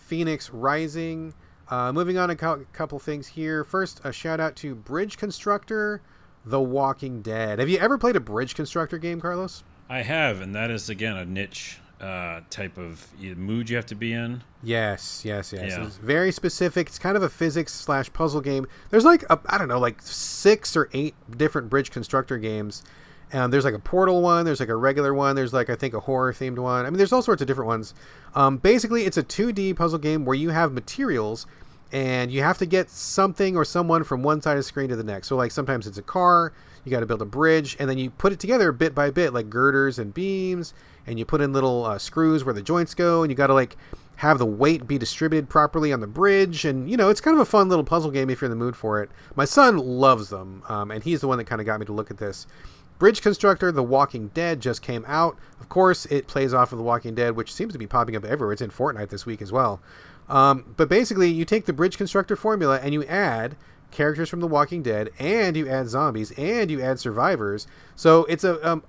Fenyx Rising. Moving on, a couple things here. First, a shout out to Bridge Constructor, The Walking Dead. Have you ever played a Bridge Constructor game, Carlos? I have, and that is, again, a niche type of mood you have to be in. Yes. Yeah. It's very specific. It's kind of a physics/puzzle game. There's like, like 6 or 8 different Bridge Constructor games. There's like a Portal one. There's like a regular one. There's like, I think, a horror-themed one. I mean, there's all sorts of different ones. Basically, it's a 2D puzzle game where you have materials, and you have to get something or someone from one side of the screen to the next. So, like, sometimes it's a car. You got to build a bridge, and then you put it together bit by bit, like girders and beams, and you put in little screws where the joints go, and you got to, like, have the weight be distributed properly on the bridge. And, you know, it's kind of a fun little puzzle game if you're in the mood for it. My son loves them, and he's the one that kind of got me to look at this. Bridge Constructor, The Walking Dead just came out. Of course, it plays off of The Walking Dead, which seems to be popping up everywhere. It's in Fortnite this week as well. But basically, you take the Bridge Constructor formula and you add characters from The Walking Dead, and you add zombies, and you add survivors. So it's an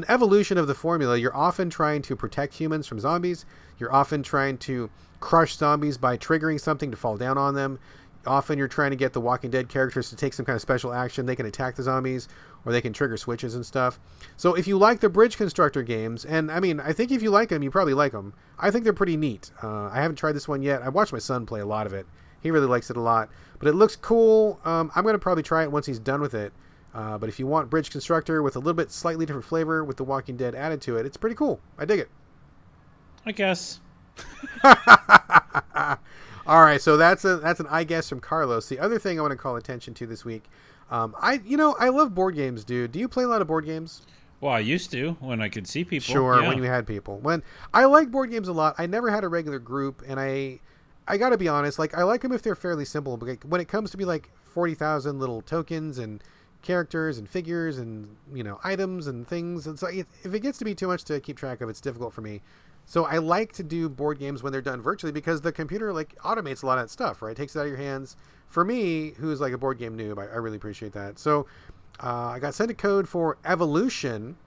evolution of the formula. You're often trying to protect humans from zombies. You're often trying to crush zombies by triggering something to fall down on them. Often you're trying to get the Walking Dead characters to take some kind of special action. They can attack the zombies, or they can trigger switches and stuff. So if you like the Bridge Constructor games, and I mean, I think if you like them, you probably like them. I think they're pretty neat. I haven't tried this one yet. I watched my son play a lot of it. He really likes it a lot. But it looks cool. I'm going to probably try it once he's done with it. But if you want Bridge Constructor with a little bit slightly different flavor with the Walking Dead added to it, it's pretty cool. I dig it. I guess. All right, so that's an I guess from Carlos. The other thing I want to call attention to this week, I love board games, dude. Do you play a lot of board games? Well, I used to when I could see people. Sure, yeah. When you had people. When I like board games a lot. I never had a regular group, and I got to be honest, like I like them if they're fairly simple. But when it comes to be like 40,000 little tokens and characters and figures and items and things, it's like if it gets to be too much to keep track of, it's difficult for me. So I like to do board games when they're done virtually because the computer automates a lot of that stuff, right? It takes it out of your hands. For me, who's like a board game noob, I really appreciate that. So I got sent a code for Evolution.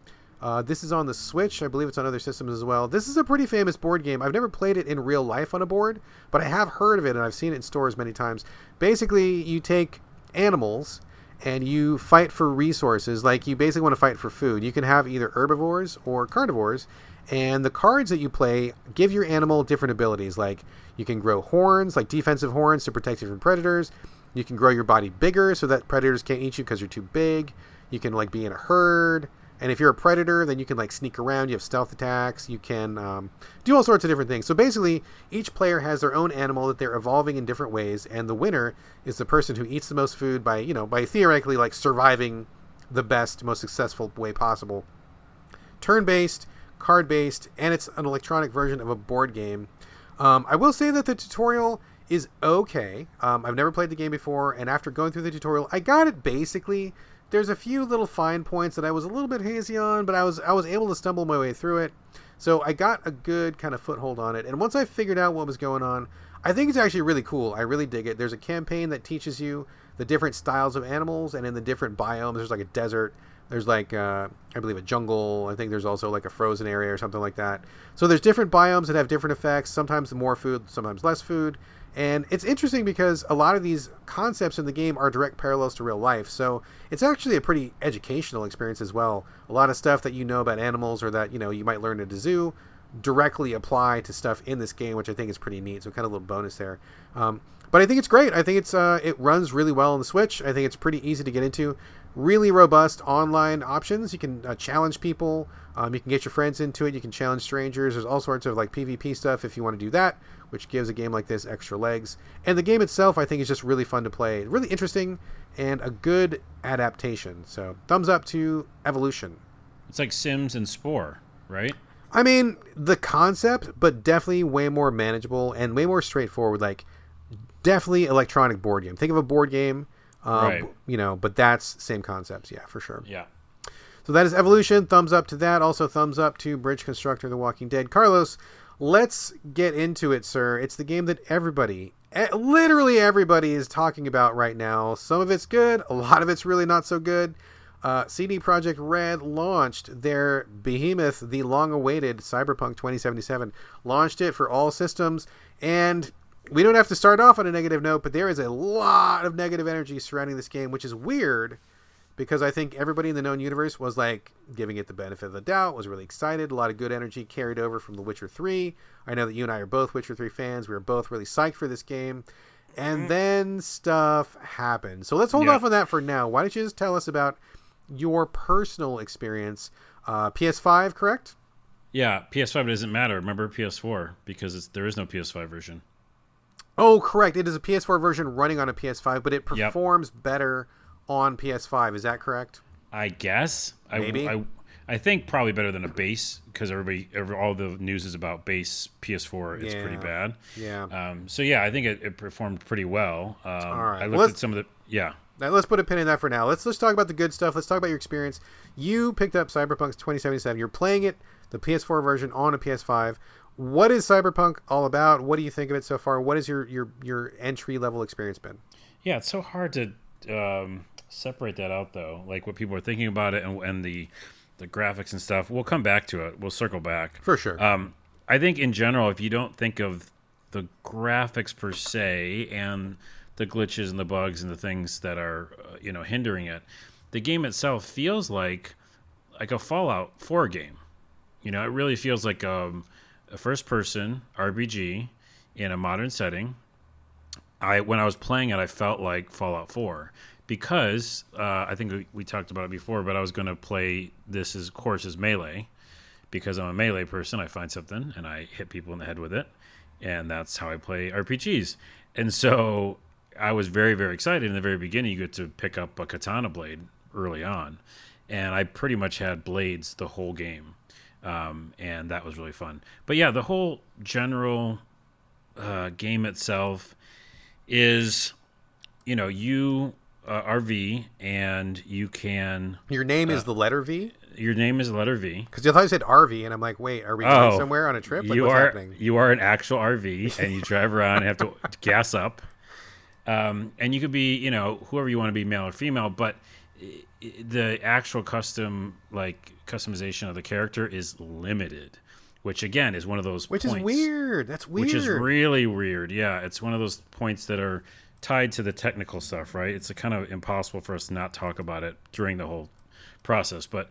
This is on the Switch. I believe it's on other systems as well. This is a pretty famous board game. I've never played it in real life on a board, but I have heard of it and I've seen it in stores many times. Basically, you take animals and you fight for resources. Like you basically want to fight for food. You can have either herbivores or carnivores. And the cards that you play give your animal different abilities. Like you can grow horns, like defensive horns to protect you from predators. You can grow your body bigger so that predators can't eat you because you're too big. You can be in a herd. And if you're a predator, then you can sneak around. You have stealth attacks. You can do all sorts of different things. So basically, each player has their own animal that they're evolving in different ways. And the winner is the person who eats the most food by theoretically surviving the best, most successful way possible. Turn-based, card-based, and it's an electronic version of a board game. I will say that the tutorial is okay. I've never played the game before, and after going through the tutorial, I got it basically. There's a few little fine points that I was a little bit hazy on, but I was able to stumble my way through it. So I got a good kind of foothold on it, and once I figured out what was going on, I think it's actually really cool. I really dig it. There's a campaign that teaches you the different styles of animals, and in the different biomes, there's a desert. There's I believe a jungle. I think there's also a frozen area or something like that. So there's different biomes that have different effects. Sometimes more food, sometimes less food. And it's interesting because a lot of these concepts in the game are direct parallels to real life. So it's actually a pretty educational experience as well. A lot of stuff that about animals or that, you might learn at a zoo directly apply to stuff in this game, which I think is pretty neat. So kind of a little bonus there. But I think it's great. I think it runs really well on the Switch. I think it's pretty easy to get into. Really robust online options. You can challenge people. You can get your friends into it. You can challenge strangers. There's all sorts of PvP stuff if you want to do that, which gives a game like this extra legs. And the game itself, I think, is just really fun to play. Really interesting and a good adaptation. So thumbs up to Evolution. It's like Sims and Spore, right? I mean, the concept, but definitely way more manageable and way more straightforward. Definitely electronic board game. Think of a board game. Right. But that's same concepts. Yeah, for sure. Yeah. So that is Evolution. Thumbs up to that. Also thumbs up to Bridge Constructor, The Walking Dead. Carlos, let's get into it, sir. It's the game that literally everybody is talking about right now. Some of it's good. A lot of it's really not so good. CD Projekt Red launched their behemoth, the long-awaited Cyberpunk 2077. Launched it for all systems, and we don't have to start off on a negative note, but there is a lot of negative energy surrounding this game, which is weird because I think everybody in the known universe was giving it the benefit of the doubt, was really excited. A lot of good energy carried over from The Witcher 3. I know that you and I are both Witcher 3 fans. We were both really psyched for this game. And then stuff happened. So let's hold off on that for now. Why don't you just tell us about your personal experience? PS5, correct? Yeah, PS5 doesn't matter. Remember PS4 because there is no PS5 version. Oh, correct. It is a PS4 version running on a PS5, but it performs better on PS5. Is that correct? I guess. Maybe. I think probably better than a base because all the news is about base PS4. It's pretty bad. Yeah. So yeah, I think it performed pretty well. All right. I looked at some of the Now, let's put a pin in that for now. Let's talk about the good stuff. Let's talk about your experience. You picked up Cyberpunk 2077. You're playing it, the PS4 version, on a PS5. What is Cyberpunk all about? What do you think of it so far? What has your entry level experience been? Yeah, it's so hard to separate that out though. What people are thinking about it and the graphics and stuff. We'll come back to it. We'll circle back for sure. I think in general, if you don't think of the graphics per se and the glitches and the bugs and the things that are hindering it. The game itself feels like a Fallout 4 game. It really feels like a first-person RPG in a modern setting. When I was playing it, I felt like Fallout 4 because I think we talked about it before, but I was going to play this as melee because I'm a melee person. I find something and I hit people in the head with it, and that's how I play RPGs. And so I was very, very excited. In the very beginning, you get to pick up a katana blade early on, and I pretty much had blades the whole game, and that was really fun. But yeah, the whole general game itself is, you are V, and you can... Your name is the letter V? Your name is the letter V. Because I thought you said RV, and I'm like, wait, are we going somewhere on a trip? Like, what's happening? You are an actual RV, and you drive around and have to gas up. And you could be, whoever you want to be, male or female, but the actual customization of the character is limited, which again is one of those points. Is weird. That's weird. Which is really weird. Yeah, it's one of those points that are tied to the technical stuff, right? It's kind of impossible for us to not talk about it during the whole process, but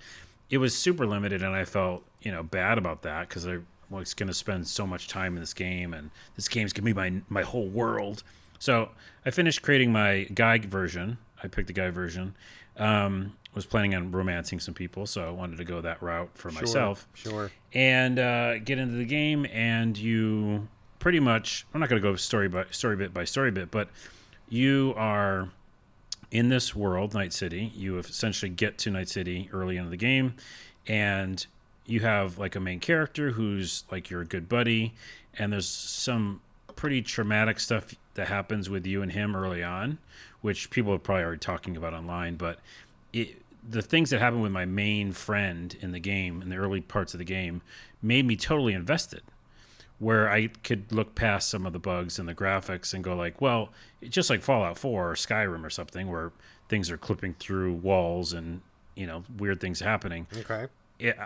it was super limited, and I felt, bad about that because I was going to spend so much time in this game, and this game's going to be my whole world. So I finished creating my guide version. I picked the guide version. Was planning on romancing some people, so I wanted to go that route for myself. Sure. And get into the game, and you pretty much... I'm not going to go story bit by story bit, but you are in this world, Night City. You essentially get to Night City early into the game, and you have like a main character who's like your good buddy, and there's some pretty traumatic stuff that happens with you and him early on, which people are probably already talking about online, but the things that happened with my main friend in the game, in the early parts of the game, made me totally invested, where I could look past some of the bugs and the graphics and go like, well, it's just like Fallout 4 or Skyrim or something, where things are clipping through walls and, weird things happening. Okay.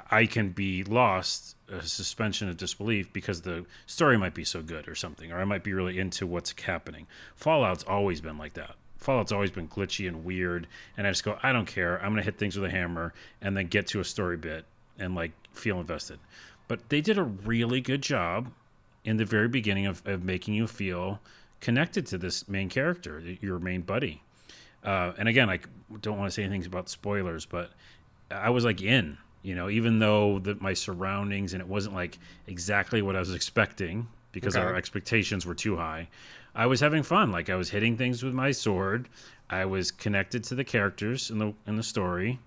I can be lost, a suspension of disbelief, because the story might be so good or something, or I might be really into what's happening. Fallout's always been like that. Fallout's always been glitchy and weird, and I just go, I don't care. I'm going to hit things with a hammer and then get to a story bit and like feel invested. But they did a really good job in the very beginning of making you feel connected to this main character, your main buddy. And again, I don't want to say anything about spoilers, but I was like in. Even though my surroundings, and it wasn't like exactly what I was expecting because our expectations were too high, I was having fun. Like I was hitting things with my sword. I was connected to the characters in the story,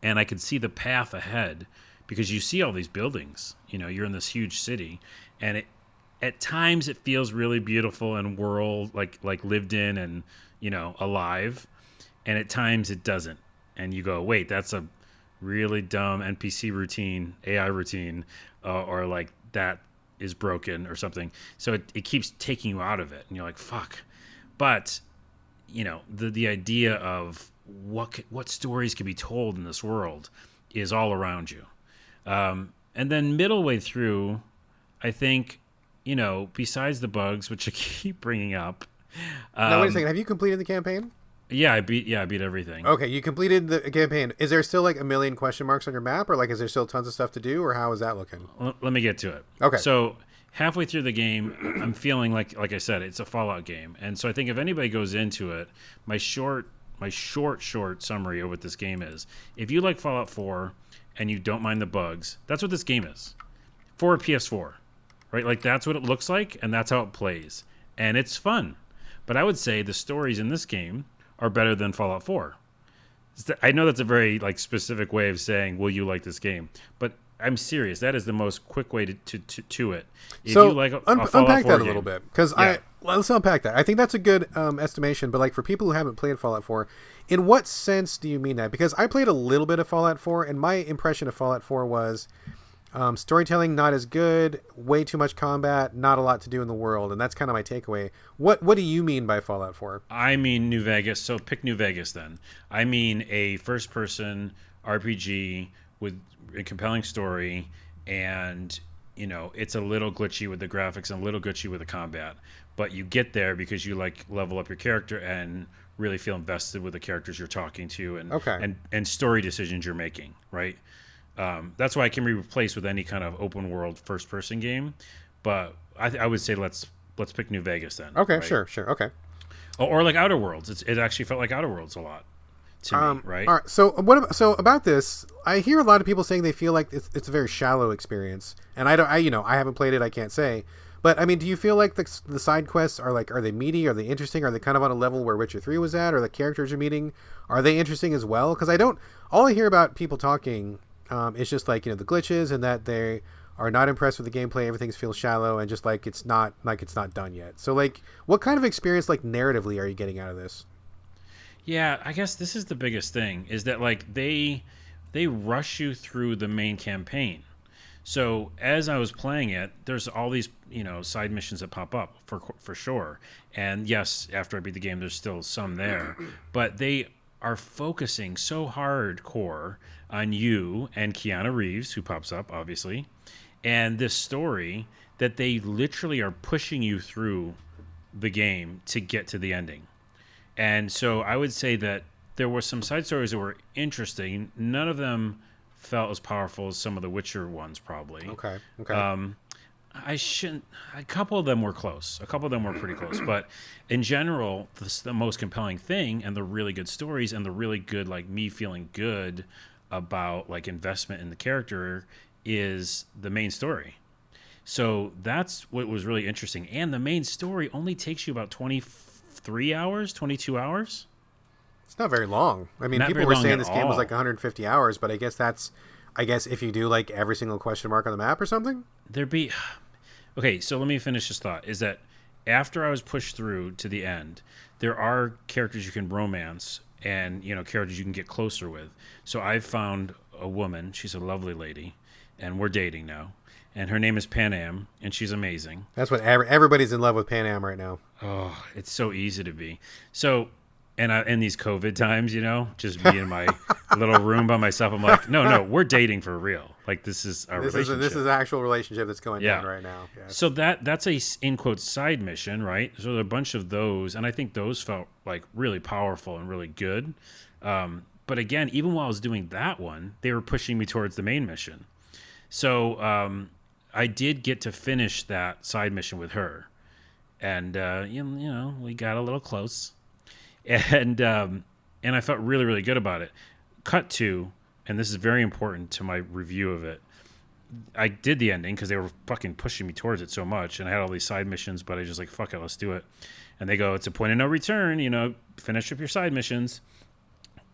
and I could see the path ahead because you see all these buildings. You're in this huge city, and at times it feels really beautiful and world like lived in and alive, and at times it doesn't. And you go, wait, that's a really dumb NPC routine, AI routine, or like that is broken or something. So it keeps taking you out of it, and you're like, fuck. But the idea of what stories can be told in this world is all around you. And then middle way through, I think, besides the bugs, which I keep bringing up. Now wait a second. Have you completed the campaign? Yeah, I beat everything. Okay, you completed the campaign. Is there still like a million question marks on your map, or like is there still tons of stuff to do, or how is that looking? Let me get to it. Okay. So halfway through the game, I'm feeling like I said, it's a Fallout game, and so I think if anybody goes into it, my short summary of what this game is: if you like Fallout 4 and you don't mind the bugs, that's what this game is for a PS4, right? Like that's what it looks like, and that's how it plays, and it's fun. But I would say the stories in this game are better than Fallout 4. I know that's a very specific way of saying, will you like this game? But I'm serious. That is the most quick way to it. If so you like a unpack Fallout 4 that a game, little bit, because let's unpack that. I think that's a good estimation. But for people who haven't played Fallout 4, in what sense do you mean that? Because I played a little bit of Fallout 4, and my impression of Fallout 4 was storytelling not as good, way too much combat, not a lot to do in the world, and that's kind of my takeaway. What do you mean by Fallout 4? I mean New Vegas, so pick New Vegas then. I mean a first-person RPG with a compelling story and it's a little glitchy with the graphics and a little glitchy with the combat, but you get there because you like level up your character and really feel invested with the characters you're talking to and story decisions you're making, right? That's why it can be replaced with any kind of open world first person game, but I would say let's pick New Vegas then. Okay, right? sure, okay. Or like Outer Worlds. It actually felt like Outer Worlds a lot to me, right? All right. So about this? I hear a lot of people saying they feel like it's a very shallow experience, and I haven't played it. I can't say, but I mean, do you feel like the side quests are they meaty? Are they interesting? Are they kind of on a level where Witcher 3 was at? Or the characters you're meeting, are they interesting as well? Because all I hear about people talking is just the glitches and that they are not impressed with the gameplay. Everything feels shallow and just it's not done yet. So what kind of experience narratively are you getting out of this? Yeah, I guess this is the biggest thing is that they rush you through the main campaign. So as I was playing it, there's all these side missions that pop up for sure. And yes, after I beat the game, there's still some there, but they are focusing so hardcore on you and Keanu Reeves, who pops up obviously, and this story that they literally are pushing you through the game to get to the ending. And so I would say that there were some side stories that were interesting. None of them felt as powerful as some of the Witcher ones, probably. Okay. A couple of them were close. A couple of them were pretty close. But in general, the most compelling thing and the really good stories and the really good, me feeling good about, investment in the character is the main story. So that's what was really interesting. And the main story only takes you about 23 hours, 22 hours. It's not very long. I mean, people were saying this game was 150 hours, but I guess if you do every single question mark on the map or something. Okay, so let me finish this thought. Is that after I was pushed through to the end, there are characters you can romance and characters you can get closer with. So I've found a woman. She's a lovely lady, and we're dating now. And her name is Pan Am, and she's amazing. That's what everybody's in love with Pan Am right now. Oh, it's so easy to be. So, and in these COVID times, just be in my little room by myself. I'm like, no, we're dating for real. This is our relationship. This is an actual relationship that's going down right now. Yes. So that's a in quotes side mission, right? So there are a bunch of those, and I think those felt really powerful and really good. But again, even while I was doing that one, they were pushing me towards the main mission. So I did get to finish that side mission with her, and we got a little close, and I felt really, really good about it. Cut to, and this is very important to my review of it, I did the ending because they were fucking pushing me towards it so much, and I had all these side missions, but I just fuck it, let's do it. And they go, it's a point of no return, finish up your side missions.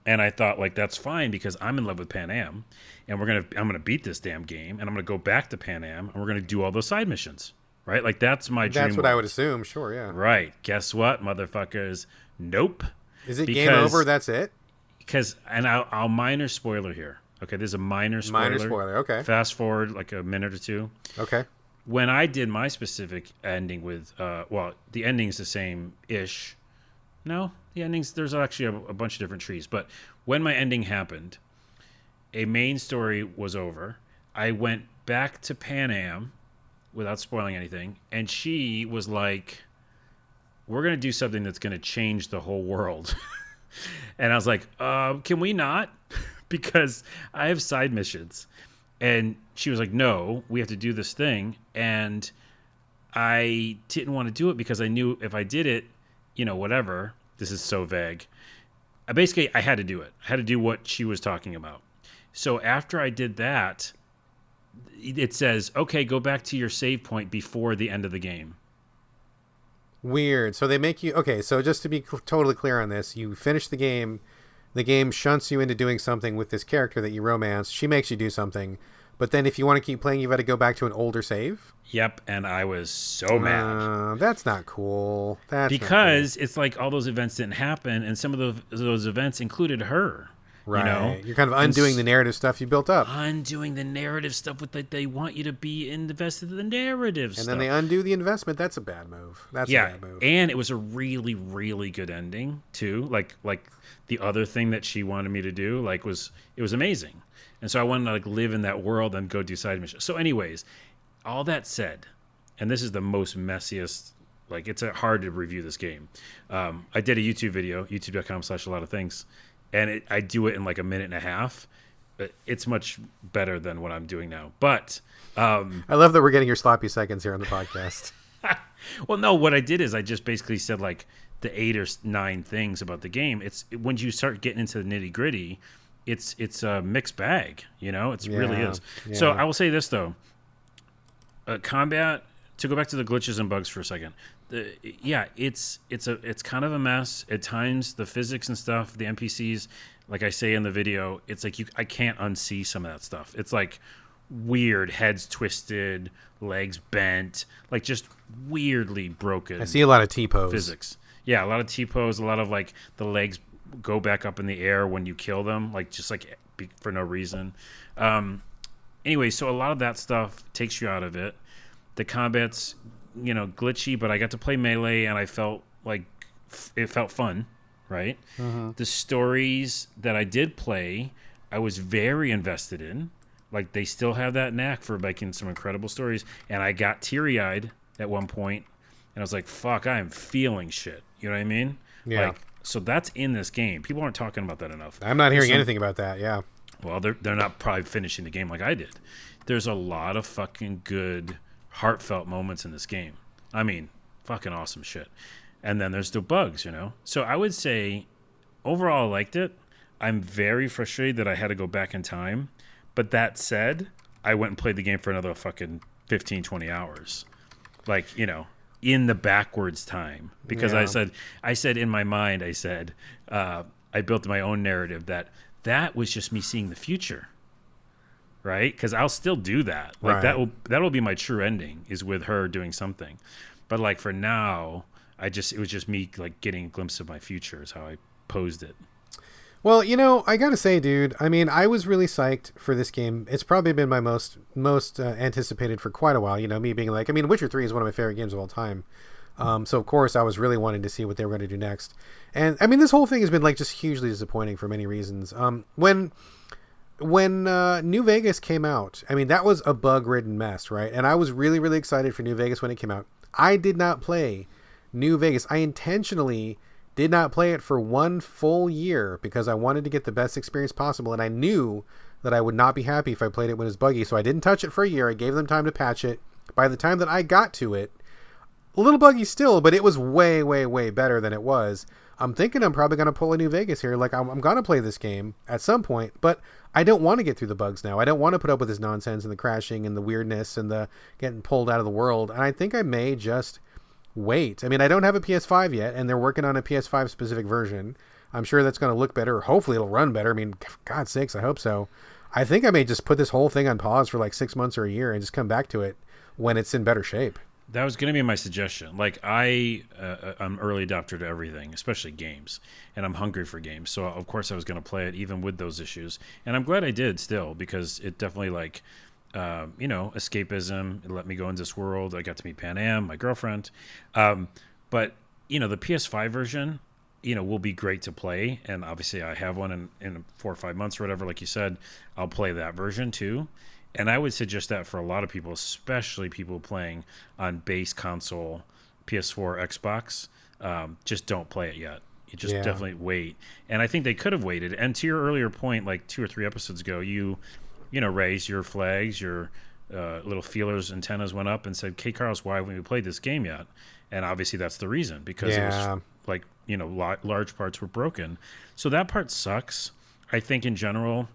And I thought, that's fine because I'm in love with Pan Am, and I'm gonna beat this damn game, and I'm gonna go back to Pan Am, and we're gonna do all those side missions, right? That's my dream. That's what I would assume. Sure, yeah. Right. Guess what, motherfuckers? Nope. Is it game over? That's it. And I'll minor spoiler here. Okay, there's a minor spoiler. Minor spoiler. Okay. Fast forward a minute or two. Okay. When I did my specific ending with, the ending's the same-ish. No, the endings, there's actually a bunch of different trees. But when my ending happened, a main story was over. I went back to Pan Am without spoiling anything, and she was like, we're going to do something that's going to change the whole world. And I was like, can we not? Because I have side missions. And she was like, no, we have to do this thing. And I didn't want to do it because I knew if I did it, whatever. This is so vague. I had to do it. I had to do what she was talking about. So after I did that, it says, okay, go back to your save point before the end of the game. Weird. So they make you... Okay, so just to be totally clear on this, you finish the game shunts you into doing something with this character that you romance. She makes you do something. But then if you want to keep playing, you've got to go back to an older save? Yep, and I was so mad. That's not cool. Because it's all those events didn't happen, and some of those events included her. Right. You're kind of undoing the narrative stuff you built up. Undoing the narrative stuff with they want you to be invested in the narrative stuff. And then they undo the investment. That's a bad move. A bad move. And it was a really, really good ending, too. Like the other thing that she wanted me to do, it was amazing. And so I wanted to live in that world and go do side missions. So anyways, all that said, and this is the most messiest, like it's hard to review this game. I did a YouTube video, youtube.com/a lot of things, and I do it in like a minute and a half. It's much better than what I'm doing now. But I love that we're getting your sloppy seconds here on the podcast. well, no, what I did is I just basically said like the 8 or 9 things about the game. It's when you start getting into the nitty gritty, it's a mixed bag. It really is. Yeah. So I will say this though, combat. To go back to the glitches and bugs for a second, it's kind of a mess at times. The physics and stuff, the NPCs, like I say in the video, it's like I can't unsee some of that stuff. It's like weird, heads twisted, legs bent, like just weirdly broken. I see a lot of T-pose physics. Yeah, a lot of T-pose, a lot of like the legs go back up in the air when you kill them, like just like for no reason. Anyway, so a lot of that stuff takes you out of it. The combat's, glitchy, but I got to play melee and I felt like it felt fun, right? Mm-hmm. The stories that I did play, I was very invested in. Like they still have that knack for making some incredible stories. And I got teary-eyed at one point and I was like, fuck, I am feeling shit. You know what I mean? Yeah. Like, so that's in this game. People aren't talking about that enough. I'm not hearing anything about that, yeah. Well, they're not probably finishing the game like I did. There's a lot of fucking good heartfelt moments in this game. I mean, fucking awesome shit. And then there's the bugs, So I would say overall I liked it. I'm very frustrated that I had to go back in time. But that said, I went and played the game for another fucking 15, 20 hours. Like, in the backwards time. Because I said in my mind, I built my own narrative that was just me seeing the future. Right? Because I'll still do that. Like right. That'll be my true ending is with her doing something. But like for now, it was just me like getting a glimpse of my future is how I posed it. Well, I gotta say, dude, I mean, I was really psyched for this game. It's probably been my most anticipated for quite a while. Me being like, I mean, Witcher 3 is one of my favorite games of all time. So of course I was really wanting to see what they were going to do next. And I mean, this whole thing has been like just hugely disappointing for many reasons. When New Vegas came out, I mean, that was a bug-ridden mess, right? And I was really, really excited for New Vegas when it came out. I did not play New Vegas. I intentionally did not play it for one full year because I wanted to get the best experience possible. And I knew that I would not be happy if I played it when it was buggy. So I didn't touch it for a year. I gave them time to patch it. By the time that I got to it, a little buggy still, but it was way, way, way better than it was. I'm thinking I'm probably going to pull a New Vegas here. Like, I'm going to play this game at some point, but I don't want to get through the bugs now. I don't want to put up with this nonsense and the crashing and the weirdness and the getting pulled out of the world. And I think I may just wait. I mean, I don't have a PS5 yet, and they're working on a PS5 specific version. I'm sure that's going to look better. Hopefully it'll run better. I mean, for God's sakes, I hope so. I think I may just put this whole thing on pause for like 6 months or a year and just come back to it when it's in better shape. That was going to be my suggestion. Like I'm early adopter to everything, especially games, and I'm hungry for games. So of course I was going to play it even with those issues, and I'm glad I did still because it definitely like, escapism. It let me go into this world. I got to meet Pan Am, my girlfriend, but the PS5 version, will be great to play, and obviously I have one in 4 or 5 months or whatever. Like you said, I'll play that version too. And I would suggest that for a lot of people, especially people playing on base console, PS4, Xbox, just don't play it yet. You just definitely wait. And I think they could have waited. And to your earlier point, like 2 or 3 episodes ago, you raised your flags, your little feelers, antennas went up and said, "Hey, Carlos, why haven't we played this game yet?" And obviously that's the reason, because it was like, large parts were broken. So that part sucks. I think in general,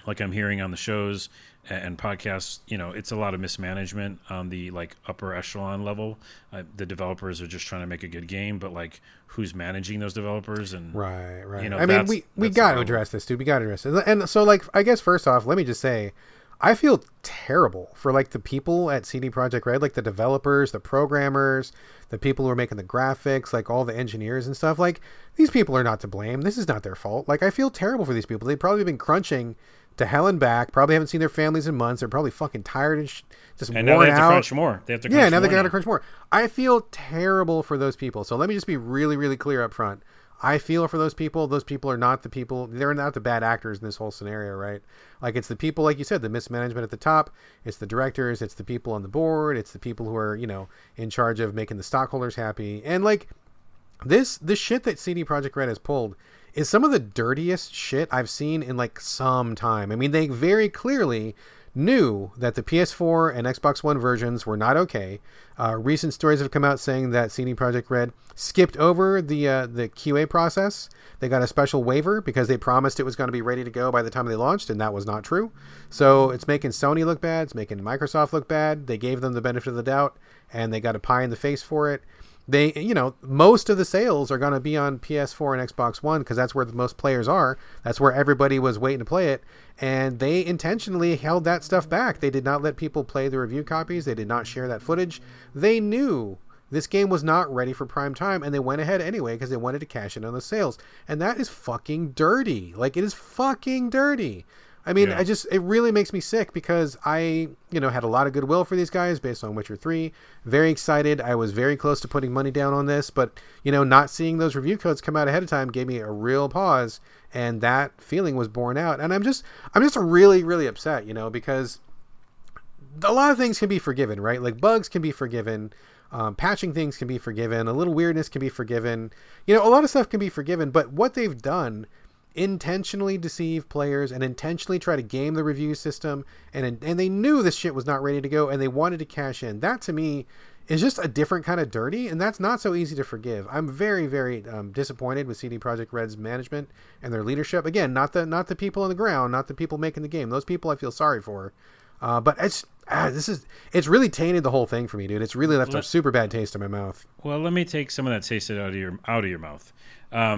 like I'm hearing on the shows and podcasts, it's a lot of mismanagement on the like upper echelon level. The developers are just trying to make a good game, but like who's managing those developers? And right. I mean, we got to address this, dude. We got to address it. And so, like, I guess first off, let me just say, I feel terrible for like the people at CD Projekt Red, like the developers, the programmers, the people who are making the graphics, like all the engineers and stuff. Like, these people are not to blame. This is not their fault. Like, I feel terrible for these people. They've probably been crunching to hell and back. Probably haven't seen their families in months. They're probably fucking tired and just worn out. And now they have to crunch more. Now they got to crunch more. I feel terrible for those people. So let me just be really, really clear up front. I feel for those people. Those people are not the people. They're not the bad actors in this whole scenario, right? Like, it's the people, like you said, the mismanagement at the top. It's the directors. It's the people on the board. It's the people who are, in charge of making the stockholders happy. And like this shit that CD Projekt Red has pulled is some of the dirtiest shit I've seen in like some time. I mean, they very clearly knew that the PS4 and Xbox One versions were not okay. Recent stories have come out saying that CD Projekt Red skipped over the QA process. They got a special waiver because they promised it was going to be ready to go by the time they launched, and that was not true. So it's making Sony look bad. It's making Microsoft look bad. They gave them the benefit of the doubt, and they got a pie in the face for it. They, most of the sales are going to be on PS4 and Xbox One because that's where the most players are. That's where everybody was waiting to play it. And they intentionally held that stuff back. They did not let people play the review copies. They did not share that footage. They knew this game was not ready for prime time, and they went ahead anyway because they wanted to cash in on the sales. And that is fucking dirty. Like, it is fucking dirty. I mean, Yeah. It really makes me sick because I, had a lot of goodwill for these guys based on Witcher 3. Very excited. I was very close to putting money down on this, but, not seeing those review codes come out ahead of time gave me a real pause, and that feeling was borne out. And I'm just really, really upset, because a lot of things can be forgiven, right? Like, bugs can be forgiven. Patching things can be forgiven. A little weirdness can be forgiven. A lot of stuff can be forgiven, but what they've done intentionally deceive players and intentionally try to game the review system, and they knew this shit was not ready to go, and they wanted to cash in. That to me is just a different kind of dirty, and that's not so easy to forgive. I'm very, very disappointed with CD Projekt Red's management and their leadership. Again, not the people on the ground, not the people making the game. Those people I feel sorry for, but it's really tainted the whole thing for me, dude. It's really left a super bad taste in my mouth. Well, let me take some of that taste out of your mouth,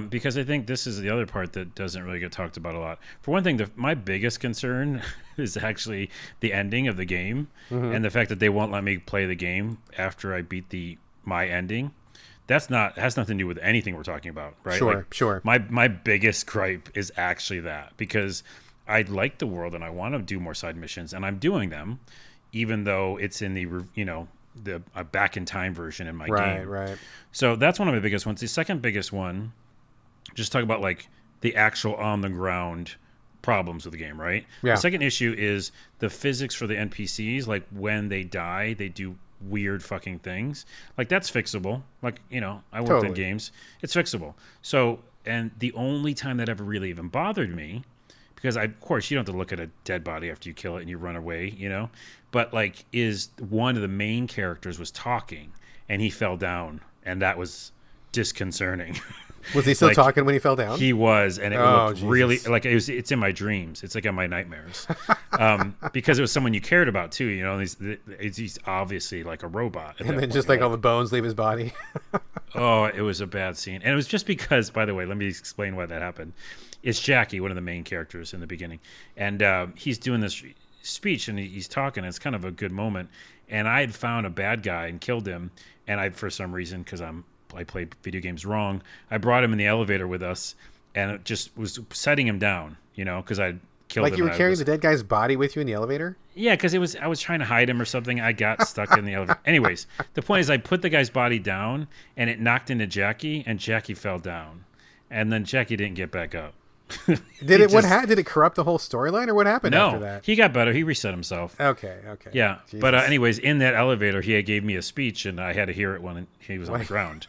because I think this is the other part that doesn't really get talked about a lot. For one thing, my biggest concern is actually the ending of the game, and the fact that they won't let me play the game after I beat my ending. Has nothing to do with anything we're talking about, right? Sure. My biggest gripe is actually that, because I like the world and I want to do more side missions, and I'm doing them, even though it's in the back in time version in my game. Right. So that's one of my biggest ones. The second biggest one, just talk about like the actual on the ground problems with the game, right? Yeah. The second issue is the physics for the NPCs. Like, when they die, they do weird fucking things. Like, that's fixable. Like, I worked in games. It's fixable. So, and the only time that ever really even bothered me, because of course you don't have to look at a dead body after you kill it and you run away, but like, is one of the main characters was talking and he fell down, and that was disconcerting. Was he still talking when he fell down? He was, and it looked Jesus. really like it's in my dreams. It's like in my nightmares, because it was someone you cared about too. He's obviously like a robot, and then just like all the bones leave his body. Oh, it was a bad scene, and it was just because. By the way, let me explain why that happened. It's Jackie, one of the main characters in the beginning, and he's doing this speech and he's talking. It's kind of a good moment, and I had found a bad guy and killed him, and I, for some reason, because I played video games wrong, I brought him in the elevator with us, and it just was setting him down, because I killed him. Like, you were carrying the dead guy's body with you in the elevator? Yeah, because I was trying to hide him or something. I got stuck in the elevator. Anyways, the point is, I put the guy's body down, and it knocked into Jackie, and Jackie fell down, and then Jackie didn't get back up. Did it corrupt the whole storyline, or what happened after that? No, he got better. He reset himself. Okay. Yeah, Jesus. but anyways, in that elevator, he gave me a speech, and I had to hear it when he was on the ground.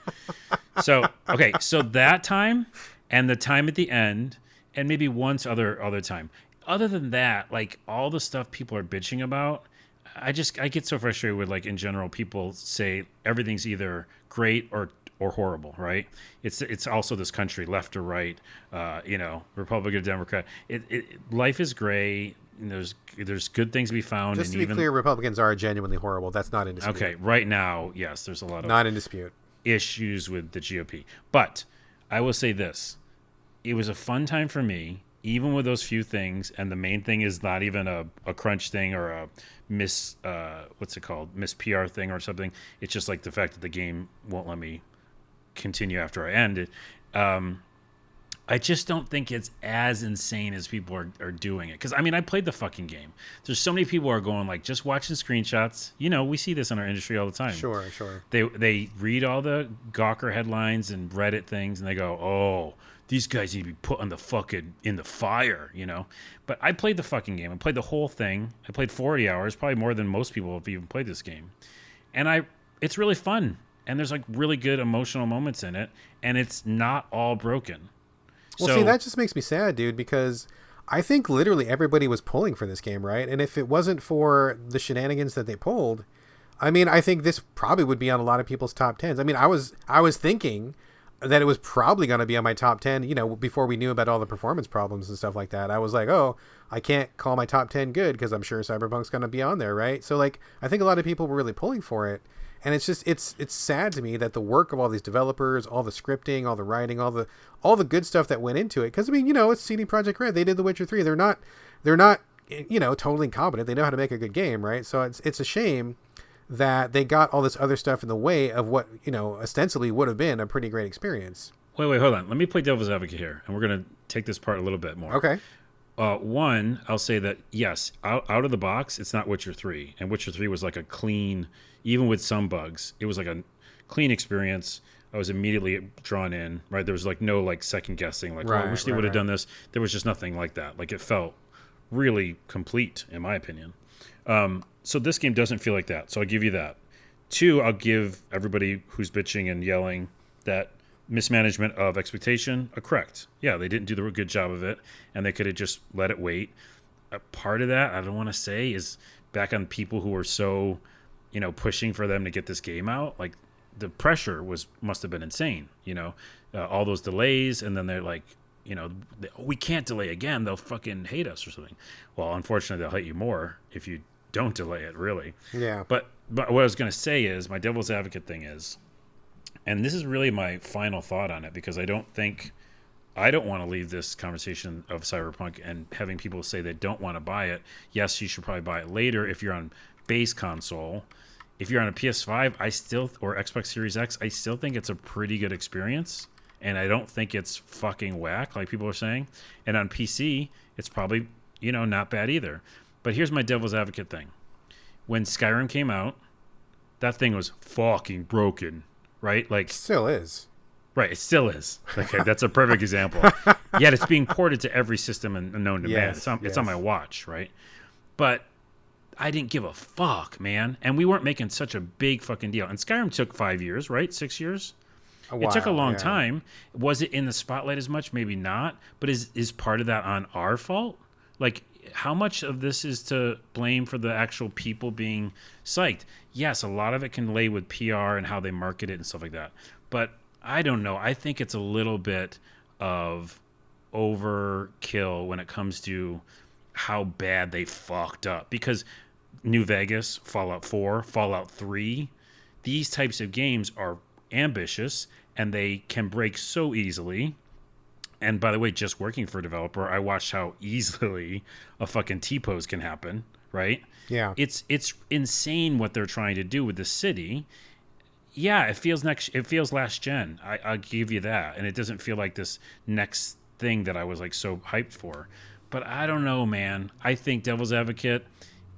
So that time, and the time at the end, and maybe once other time. Other than that, like, all the stuff people are bitching about, I get so frustrated with, like, in general, people say everything's either great or horrible, right? It's also this country, left or right, Republican or Democrat. Life is gray. There's good things to be found. Just to be clear, Republicans are genuinely horrible. That's not in dispute. Okay, right now, yes, there's a lot of not in dispute issues with the GOP. But I will say this: it was a fun time for me, even with those few things. And the main thing is not even a crunch thing or a miss PR thing or something. It's just like the fact that the game won't let me continue after I end it. I just don't think it's as insane as people are doing it. Because, I mean, I played the fucking game. There's so many people who are going, like, just watching screenshots. You know, we see this in our industry all the time. Sure. They read all the Gawker headlines and Reddit things, and they go, oh, these guys need to be put on the fucking in the fire, you know? But I played the fucking game. I played the whole thing. I played 40 hours, probably more than most people have even played this game. And it's really fun. And there's, like, really good emotional moments in it. And it's not all broken. Well, see, that just makes me sad, dude, because I think literally everybody was pulling for this game, right? And if it wasn't for the shenanigans that they pulled, I mean, I think this probably would be on a lot of people's top 10s. I mean, I was thinking that it was probably going to be on my top 10, you know, before we knew about all the performance problems and stuff like that. I was like, oh, I can't call my top 10 good because I'm sure Cyberpunk's going to be on there, right? So, like, I think a lot of people were really pulling for it. And it's just it's sad to me that the work of all these developers, all the scripting, all the writing, all the good stuff that went into it. Because, I mean, you know, it's CD Projekt Red. They did The Witcher 3. They're not you know, totally incompetent. They know how to make a good game, right? So it's a shame that they got all this other stuff in the way of what, you know, ostensibly would have been a pretty great experience. Wait, hold on. Let me play devil's advocate here, and we're going to take this part a little bit more. Okay. One, I'll say that, yes, out of the box, it's not Witcher 3. And Witcher 3 was like a clean, even with some bugs, it was like a clean experience. I was immediately drawn in, right? There was like no like second guessing, like, I wish they would have done this. There was just nothing like that. Like, it felt really complete, in my opinion. So this game doesn't feel like that. So I'll give you that. Two, I'll give everybody who's bitching and yelling that mismanagement of expectation a correct. Yeah, they didn't do the good job of it, and they could have just let it wait. A part of that, I don't want to say, is back on people who were so, you know, pushing for them to get this game out. Like, the pressure must have been insane, you know, all those delays, and then they're like, you know, we can't delay again. They'll fucking hate us or something. Well, unfortunately, they'll hate you more if you don't delay it, really. Yeah. But what I was going to say is, my devil's advocate thing is, and this is really my final thought on it, because I don't want to leave this conversation of Cyberpunk and having people say they don't want to buy it. Yes, you should probably buy it later if you're on base console. If you're on a PS5, or Xbox Series X, I still think it's a pretty good experience. And I don't think it's fucking whack, like people are saying. And on PC, it's probably, you know, not bad either. But here's my devil's advocate thing. When Skyrim came out, that thing was fucking broken, right? Like, still is. Right, it still is. Okay, that's a perfect example. Yet it's being ported to every system known to man. It's on my watch, right? But I didn't give a fuck, man. And we weren't making such a big fucking deal. And Skyrim took 5 years, right? 6 years? It took a long time. Was it in the spotlight as much? Maybe not. But is part of that on our fault? Like, how much of this is to blame for the actual people being psyched? Yes, a lot of it can lay with PR and how they market it and stuff like that. But I don't know. I think it's a little bit of overkill when it comes to how bad they fucked up. Because New Vegas, Fallout 4, Fallout 3, these types of games are ambitious and they can break so easily. And by the way, just working for a developer, I watched how easily a fucking T-pose can happen, right? Yeah. It's insane what they're trying to do with the city. Yeah, it feels last gen. I'll give you that. And it doesn't feel like this next thing that I was like so hyped for. But I don't know, man. I think Devil's Advocate,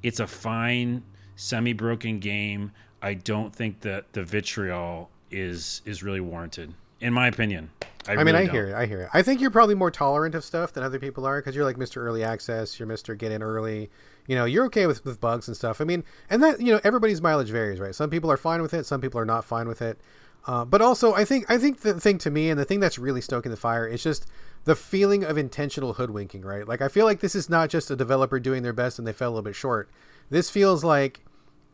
it's a fine, semi-broken game. I don't think that the vitriol is really warranted, in my opinion. I hear it. I think you're probably more tolerant of stuff than other people are, because you're like Mr. Early Access, you're Mr. Get In Early. You know, you're okay with bugs and stuff. I mean, and that, you know, everybody's mileage varies, right? Some people are fine with it, some people are not fine with it. But also, I think the thing to me, and the thing that's really stoking the fire, is just the feeling of intentional hoodwinking, right? Like, I feel like this is not just a developer doing their best and they fell a little bit short. This feels like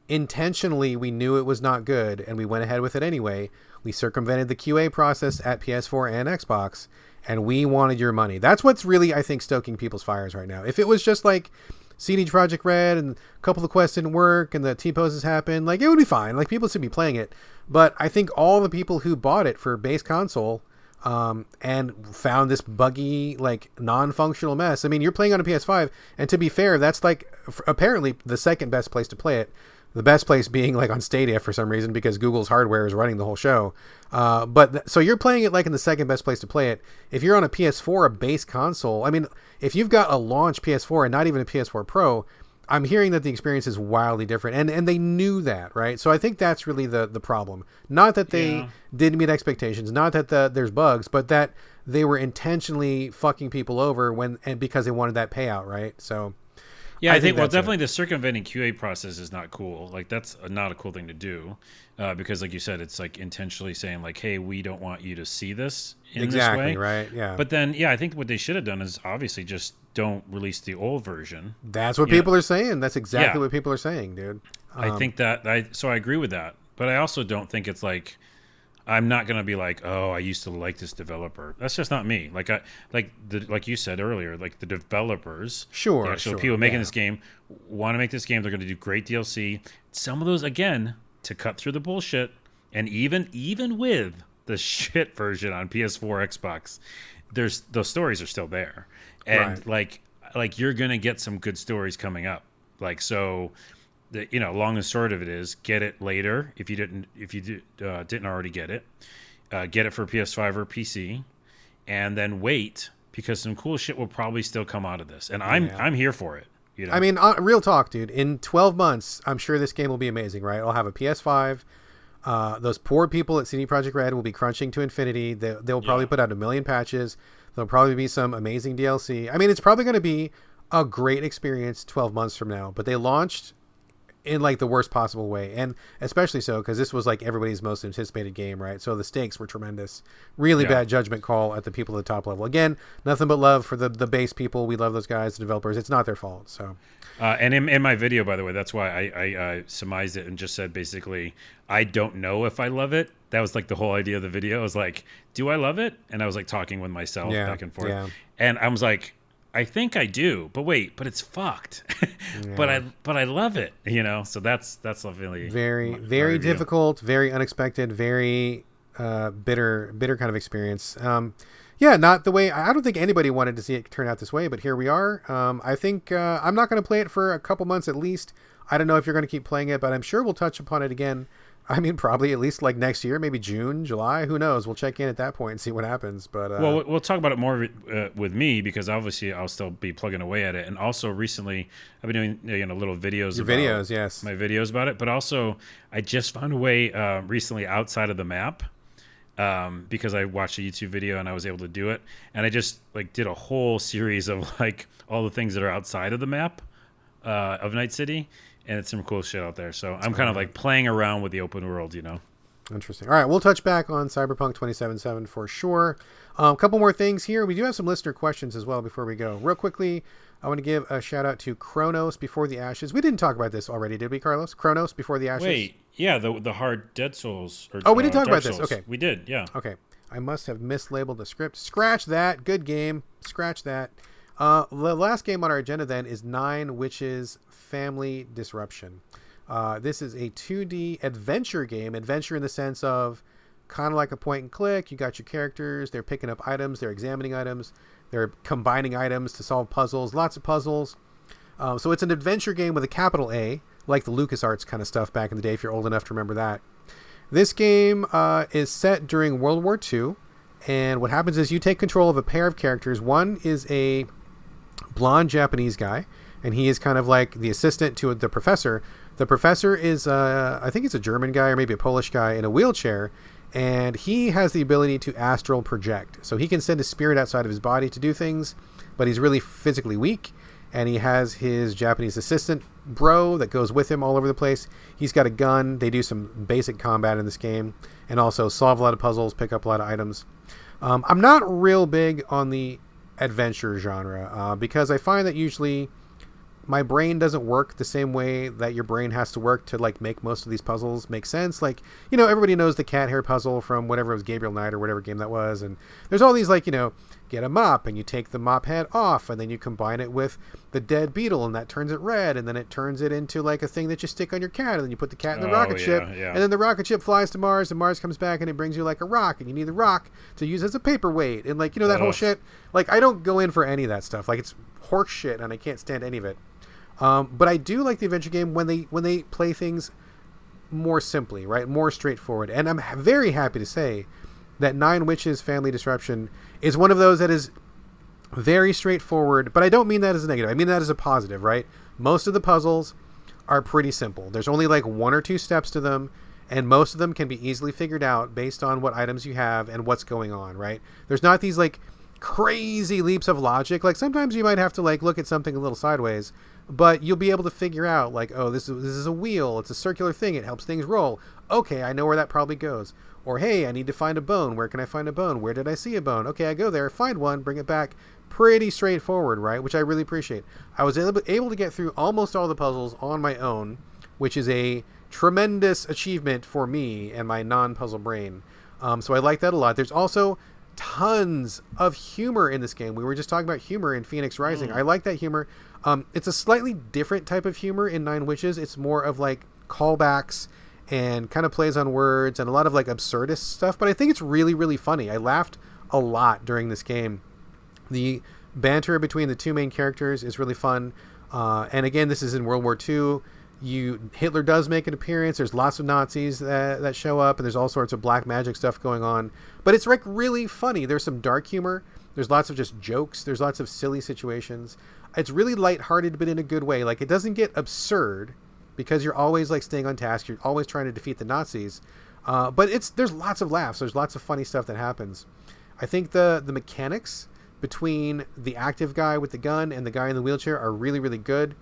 intentionally we knew it was not good and we went ahead with it anyway. We circumvented the QA process at PS4 and Xbox, and we wanted your money. That's what's really, I think, stoking people's fires right now. If it was just like CD Projekt Red and a couple of quests didn't work and the T-poses happened, like, it would be fine. Like, people should be playing it. But I think all the people who bought it for base console and found this buggy, like, non-functional mess. I mean, you're playing on a PS5, and to be fair, that's like apparently the second best place to play it. The best place being like on Stadia for some reason because Google's hardware is running the whole show. So you're playing it like in the second best place to play it. If you're on a PS4, a base console, I mean, if you've got a launch PS4 and not even a PS4 Pro, I'm hearing that the experience is wildly different, and they knew that, right? So I think that's really the problem. Not that they didn't meet expectations, not that there's bugs, but that they were intentionally fucking people over because they wanted that payout, right? So yeah, I think definitely the circumventing QA process is not cool. Like that's not a cool thing to do, because like you said, it's like intentionally saying like, hey, we don't want you to see this in this way, right? Yeah. But then I think what they should have done is obviously just don't release the old version. That's what people are saying. That's exactly what people are saying, dude. I think that I agree with that, but I also don't think it's like I'm not gonna be like, oh, I used to like this developer. That's just not me. Like you said earlier, like the developers, the actual people making this game want to make this game. They're going to do great DLC. Some of those, again, to cut through the bullshit, and even with the shit version on PS4, Xbox, those stories are still there, and like you're gonna get some good stories coming up. Like so. Long and short of it is, get it later if you didn't already get it. Get it for PS5 or PC, and then wait because some cool shit will probably still come out of this, and I'm here for it. I mean, real talk, dude. In 12 months, I'm sure this game will be amazing, right? I'll have a PS5. Those poor people at CD Projekt Red will be crunching to infinity. They'll probably put out 1 million patches. There'll probably be some amazing DLC. I mean, it's probably going to be a great experience 12 months from now. But they launched in like the worst possible way, and especially so because this was like everybody's most anticipated game, right? So the stakes were tremendous. Really bad judgment call at the people at the top level. Again, nothing but love for the base people. We love those guys, the developers. It's not their fault. So and in my video, by the way, that's why I surmised it and just said basically I don't know if I love it. That was like the whole idea of the video. I was like, do I love it? And I was like talking with myself back and forth, and I was like, I think I do, but wait, but it's fucked. But I love it, So that's really very difficult, very unexpected, very bitter kind of experience. Not the way I don't think anybody wanted to see it turn out this way, but here we are. I think I'm not going to play it for a couple months at least. I don't know if you're going to keep playing it, but I'm sure we'll touch upon it again. I mean, probably at least like next year, maybe June, July. Who knows? We'll check in at that point and see what happens. But well, we'll talk about it more with me because obviously I'll still be plugging away at it. And also recently, I've been doing little videos. My videos about it. But also, I just found a way recently outside of the map because I watched a YouTube video and I was able to do it. And I just did a whole series of all the things that are outside of the map of Night City. And it's some cool shit out there. So I'm kind of playing around with the open world, Interesting. All right, we'll touch back on Cyberpunk 2077 for sure. A couple more things here. We do have some listener questions as well before we go. Real quickly, I want to give a shout out to Chronos Before the Ashes. We didn't talk about this already, did we, Carlos? Chronos Before the Ashes? Wait, yeah, the hard Dead Souls. We did talk about this. Okay. We did, yeah. Okay. I must have mislabeled the script. Scratch that. Good game. Scratch that. The last game on our agenda then is 9 Witches Family Disruption. This is a 2D adventure game. Adventure in the sense of kind of like a point and click. You got your characters. They're picking up items. They're examining items. They're combining items to solve puzzles. Lots of puzzles. So it's an adventure game with a capital A, like the LucasArts kind of stuff back in the day, if you're old enough to remember that. This game is set during World War II. And what happens is you take control of a pair of characters. One is a blonde Japanese guy, and he is kind of like the assistant to the professor. The professor is I think it's a German guy or maybe a Polish guy in a wheelchair, and he has the ability to astral project, so he can send his spirit outside of his body to do things, but he's really physically weak. And he has his Japanese assistant bro that goes with him all over the place. He's got a gun. They do some basic combat in this game and also solve a lot of puzzles, pick up a lot of items. I'm not real big on the adventure genre because I find that usually my brain doesn't work the same way that your brain has to work to make most of these puzzles make sense. Everybody knows the cat hair puzzle from whatever it was, Gabriel Knight or whatever game that was, and there's all these get a mop and you take the mop head off and then you combine it with the dead beetle and that turns it red, and then it turns it into a thing that you stick on your cat, and then you put the cat in the rocket ship, and then the rocket ship flies to Mars, and Mars comes back and it brings you a rock, and you need the rock to use as a paperweight, and that whole shit. I don't go in for any of that stuff. It's horse shit and I can't stand any of it. But I do like the adventure game when they play things more simply, right? More straightforward. And I'm very happy to say that Nine Witches Family Disruption is one of those that is very straightforward, but I don't mean that as a negative. I mean that as a positive, right? Most of the puzzles are pretty simple. There's only like 1 or 2 steps to them, and most of them can be easily figured out based on what items you have and what's going on, right? There's not these like crazy leaps of logic. Like sometimes you might have to like look at something a little sideways, but you'll be able to figure out like, oh, this is a wheel. It's a circular thing. It helps things roll. Okay, I know where that probably goes. Or, hey, I need to find a bone. Where can I find a bone? Where did I see a bone? Okay, I go there, find one, bring it back. Pretty straightforward, right? Which I really appreciate. I was able to get through almost all the puzzles on my own, which is a tremendous achievement for me and my non-puzzle brain. So I like that a lot. There's also tons of humor in this game. We were just talking about humor in Fenyx Rising. I like that humor. It's a slightly different type of humor in Nine Witches. It's more of like callbacks and kind of plays on words and a lot of like absurdist stuff, but I think it's really, really funny. I laughed a lot during this game. The banter between the 2 main characters is really fun. And again, this is in World War II. Hitler does make an appearance. There's lots of Nazis that show up, and there's all sorts of black magic stuff going on. But it's like really funny. There's some dark humor. There's lots of just jokes. There's lots of silly situations. It's really lighthearted, but in a good way. Like it doesn't get absurd because you're always like staying on task. You're always trying to defeat the Nazis. But there's lots of laughs. There's lots of funny stuff that happens. I think the mechanics between the active guy with the gun and the guy in the wheelchair are really, really good.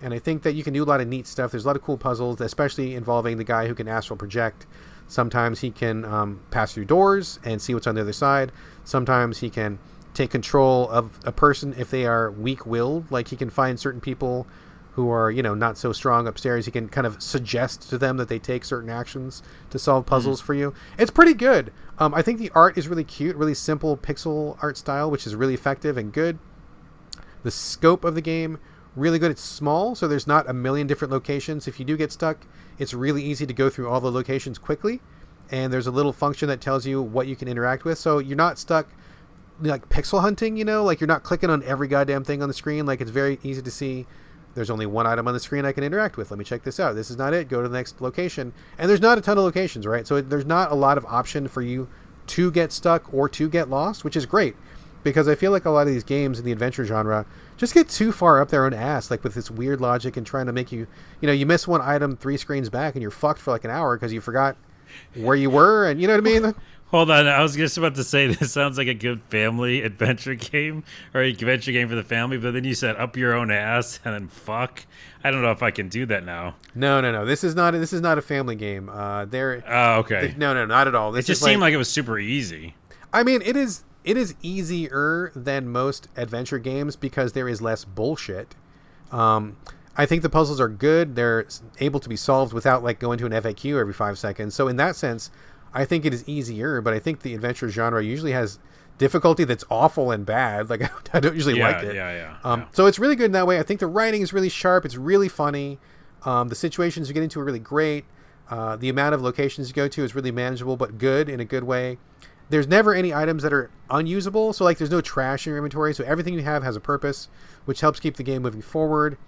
And I think that you can do a lot of neat stuff. There's a lot of cool puzzles, especially involving the guy who can astral project. Sometimes he can pass through doors and see what's on the other side. Sometimes he can take control of a person if they are weak-willed. Like he can find certain people who are, not so strong upstairs. He can kind of suggest to them that they take certain actions to solve puzzles for you. It's pretty good. I think the art is really cute, really simple pixel art style, which is really effective and good. The scope of the game, really good. It's small, so there's not a million different locations. If you do get stuck, it's really easy to go through all the locations quickly. And there's a little function that tells you what you can interact with. So you're not stuck like pixel hunting, like you're not clicking on every goddamn thing on the screen. Like it's very easy to see. There's only one item on the screen I can interact with. Let me check this out. This is not it. Go to the next location. And there's not a ton of locations, right? So there's not a lot of option for you to get stuck or to get lost, which is great. Because I feel like a lot of these games in the adventure genre just get too far up their own ass, like with this weird logic and trying to make you, you miss one item 3 screens back and you're fucked for like an hour because you forgot where you were. And you know what I mean? Hold on, I was just about to say this sounds like a good family adventure game or an adventure game for the family, but then you said up your own ass and then fuck. I don't know if I can do that now. No. This is not a family game. Oh, okay. No, not at all. This it just seemed like it was super easy. I mean, it is easier than most adventure games because there is less bullshit. I think the puzzles are good. They're able to be solved without like going to an FAQ every 5 seconds. So in that sense, I think it is easier, but I think the adventure genre usually has difficulty that's awful and bad. Like I don't usually like it. Yeah. So it's really good in that way. I think the writing is really sharp. It's really funny. The situations you get into are really great. The amount of locations you go to is really manageable, but good in a good way. There's never any items that are unusable. So like there's no trash in your inventory. So everything you have has a purpose, which helps keep the game moving forward.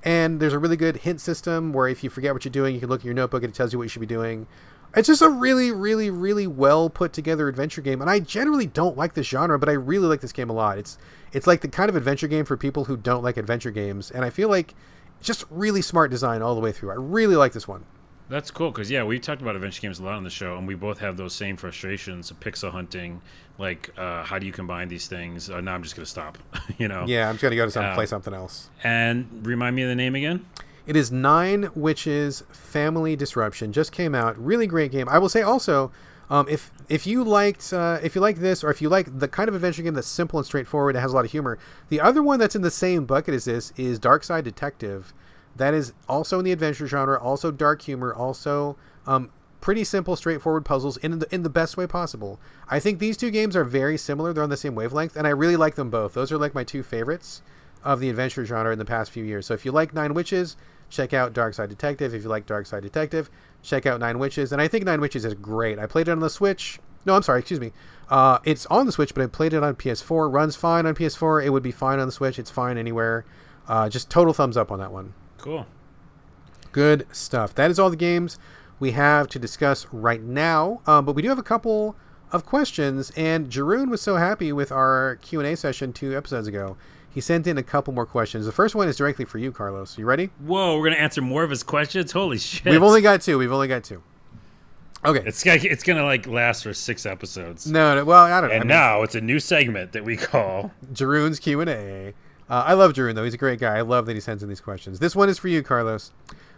And there's a really good hint system where if you forget what you're doing, you can look at your notebook and it tells you what you should be doing. It's just a really, really, really well put together adventure game. And I generally don't like this genre, but I really like this game a lot. It's like the kind of adventure game for people who don't like adventure games. And I feel like it's just really smart design all the way through. I really like this one. That's cool because, we've talked about adventure games a lot on the show, and we both have those same frustrations of pixel hunting. Like, how do you combine these things? Now I'm just going to stop, Yeah, I'm just going to go to play something else. And remind me of the name again? It is Nine Witches Family Disruption. Just came out. Really great game. I will say also, if you like this, or if you like the kind of adventure game that's simple and straightforward, it has a lot of humor. The other one that's in the same bucket as this is Darkside Detective. That is also in the adventure genre, also dark humor, also pretty simple, straightforward puzzles in the best way possible. I think these two games are very similar. They're on the same wavelength, and I really like them both. Those are like my two favorites of the adventure genre in the past few years. So if you like Nine Witches, check out Darkside Detective. If you like Darkside Detective, check out Nine Witches. And I think Nine Witches is great. I played it on the Switch. No, I'm sorry, excuse me. It's on the Switch, but I played it on PS4. Runs fine on PS4. It would be fine on the Switch. It's fine anywhere. Just total thumbs up on that one. Cool. Good stuff. That is all the games we have to discuss right now. But we do have a couple of questions, and Jeroen was so happy with our Q&A session 2 episodes ago. He sent in a couple more questions. The first one is directly for you, Carlos. You ready? Whoa, we're going to answer more of his questions? Holy shit. We've only got 2. Okay. It's going to like last for 6 episodes. No, well, I don't know. And now it's a new segment that we call Jeroen's Q&A. I love Jeroen, though. He's a great guy. I love that he sends in these questions. This one is for you, Carlos.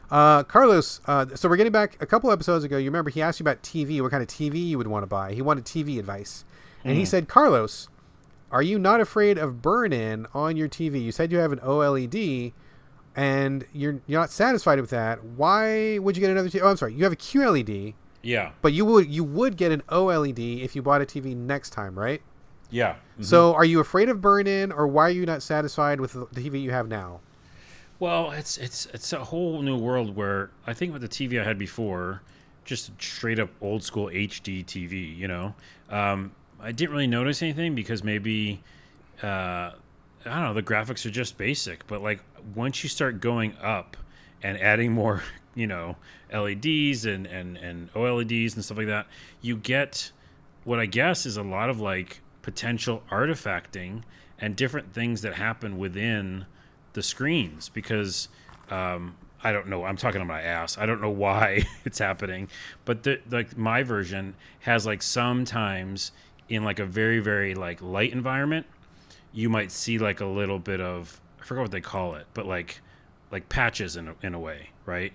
Carlos, so we're getting back a couple episodes ago. You remember he asked you about TV, what kind of TV you would want to buy. He wanted TV advice. And he said, Carlos, are you not afraid of burn-in on your TV? You said you have an OLED, and you're not satisfied with that. Why would you get another TV? Oh, I'm sorry. You have a QLED. Yeah. But you would get an OLED if you bought a TV next time, right? Yeah. Mm-hmm. So are you afraid of burn-in, or why are you not satisfied with the TV you have now? Well, it's a whole new world where I think with the TV I had before, just straight up old school HD TV, you know, I didn't really notice anything because maybe, I don't know, the graphics are just basic. But like once you start going up and adding more, you know, LEDs and OLEDs and stuff like that, you get what I guess is a lot of like potential artifacting and different things that happen within the screens, because I don't know, I'm talking on my ass, I don't know why it's happening, but like my version has like sometimes in like a very, very like light environment, you might see like a little bit of, I forgot what they call it, but like patches in a way, right?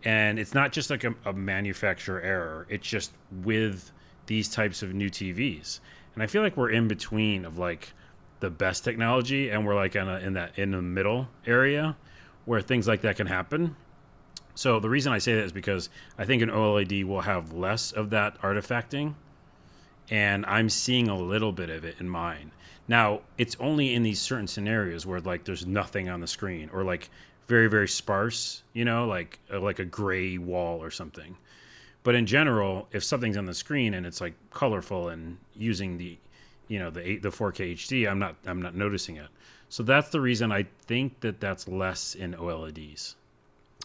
And it's not just like a manufacturer error, it's just with these types of new TVs. And I feel like we're in between of like the best technology, and we're like in the middle area where things like that can happen. So the reason I say that is because I think an OLED will have less of that artifacting, and I'm seeing a little bit of it in mine. Now, it's only in these certain scenarios where like there's nothing on the screen, or like very, very sparse, you know, like a gray wall or something. But in general, if something's on the screen and it's like colorful and using the, you know, the 4K HD, I'm not noticing it. So that's the reason I think that's less in OLEDs.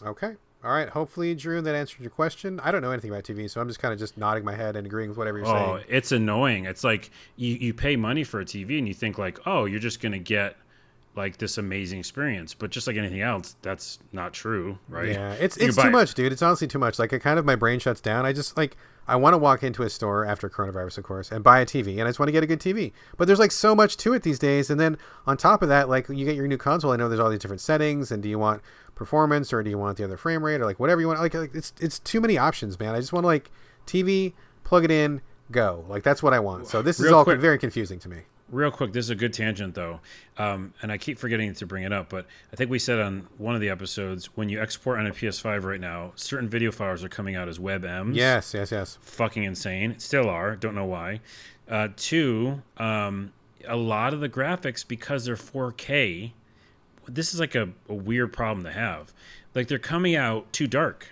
Okay. All right. Hopefully, Drew, that answered your question. I don't know anything about TV, so I'm just kind of just nodding my head and agreeing with whatever you're saying. Oh, it's annoying. It's like you pay money for a TV and you think like, oh, you're just going to get like this amazing experience. But just like anything else, that's not true, right? Yeah, it's too much, dude. It's honestly too much. Like, my brain shuts down. I want to walk into a store after coronavirus, of course, and buy a TV, and I just want to get a good TV. But there's like so much to it these days, and then on top of that, like you get your new console. I know there's all these different settings, and do you want performance or do you want the other frame rate or like whatever you want? Like it's too many options, man. I just want to like TV, plug it in, go. Like that's what I want. So this is all very confusing to me. Real quick, this is a good tangent, though, and I keep forgetting to bring it up, but I think we said on one of the episodes, when you export on a PS5 right now, certain video files are coming out as WebMs. Yes. Fucking insane. Still are. Don't know why. Two, a lot of the graphics, because they're 4K, this is like a weird problem to have. Like, they're coming out too dark.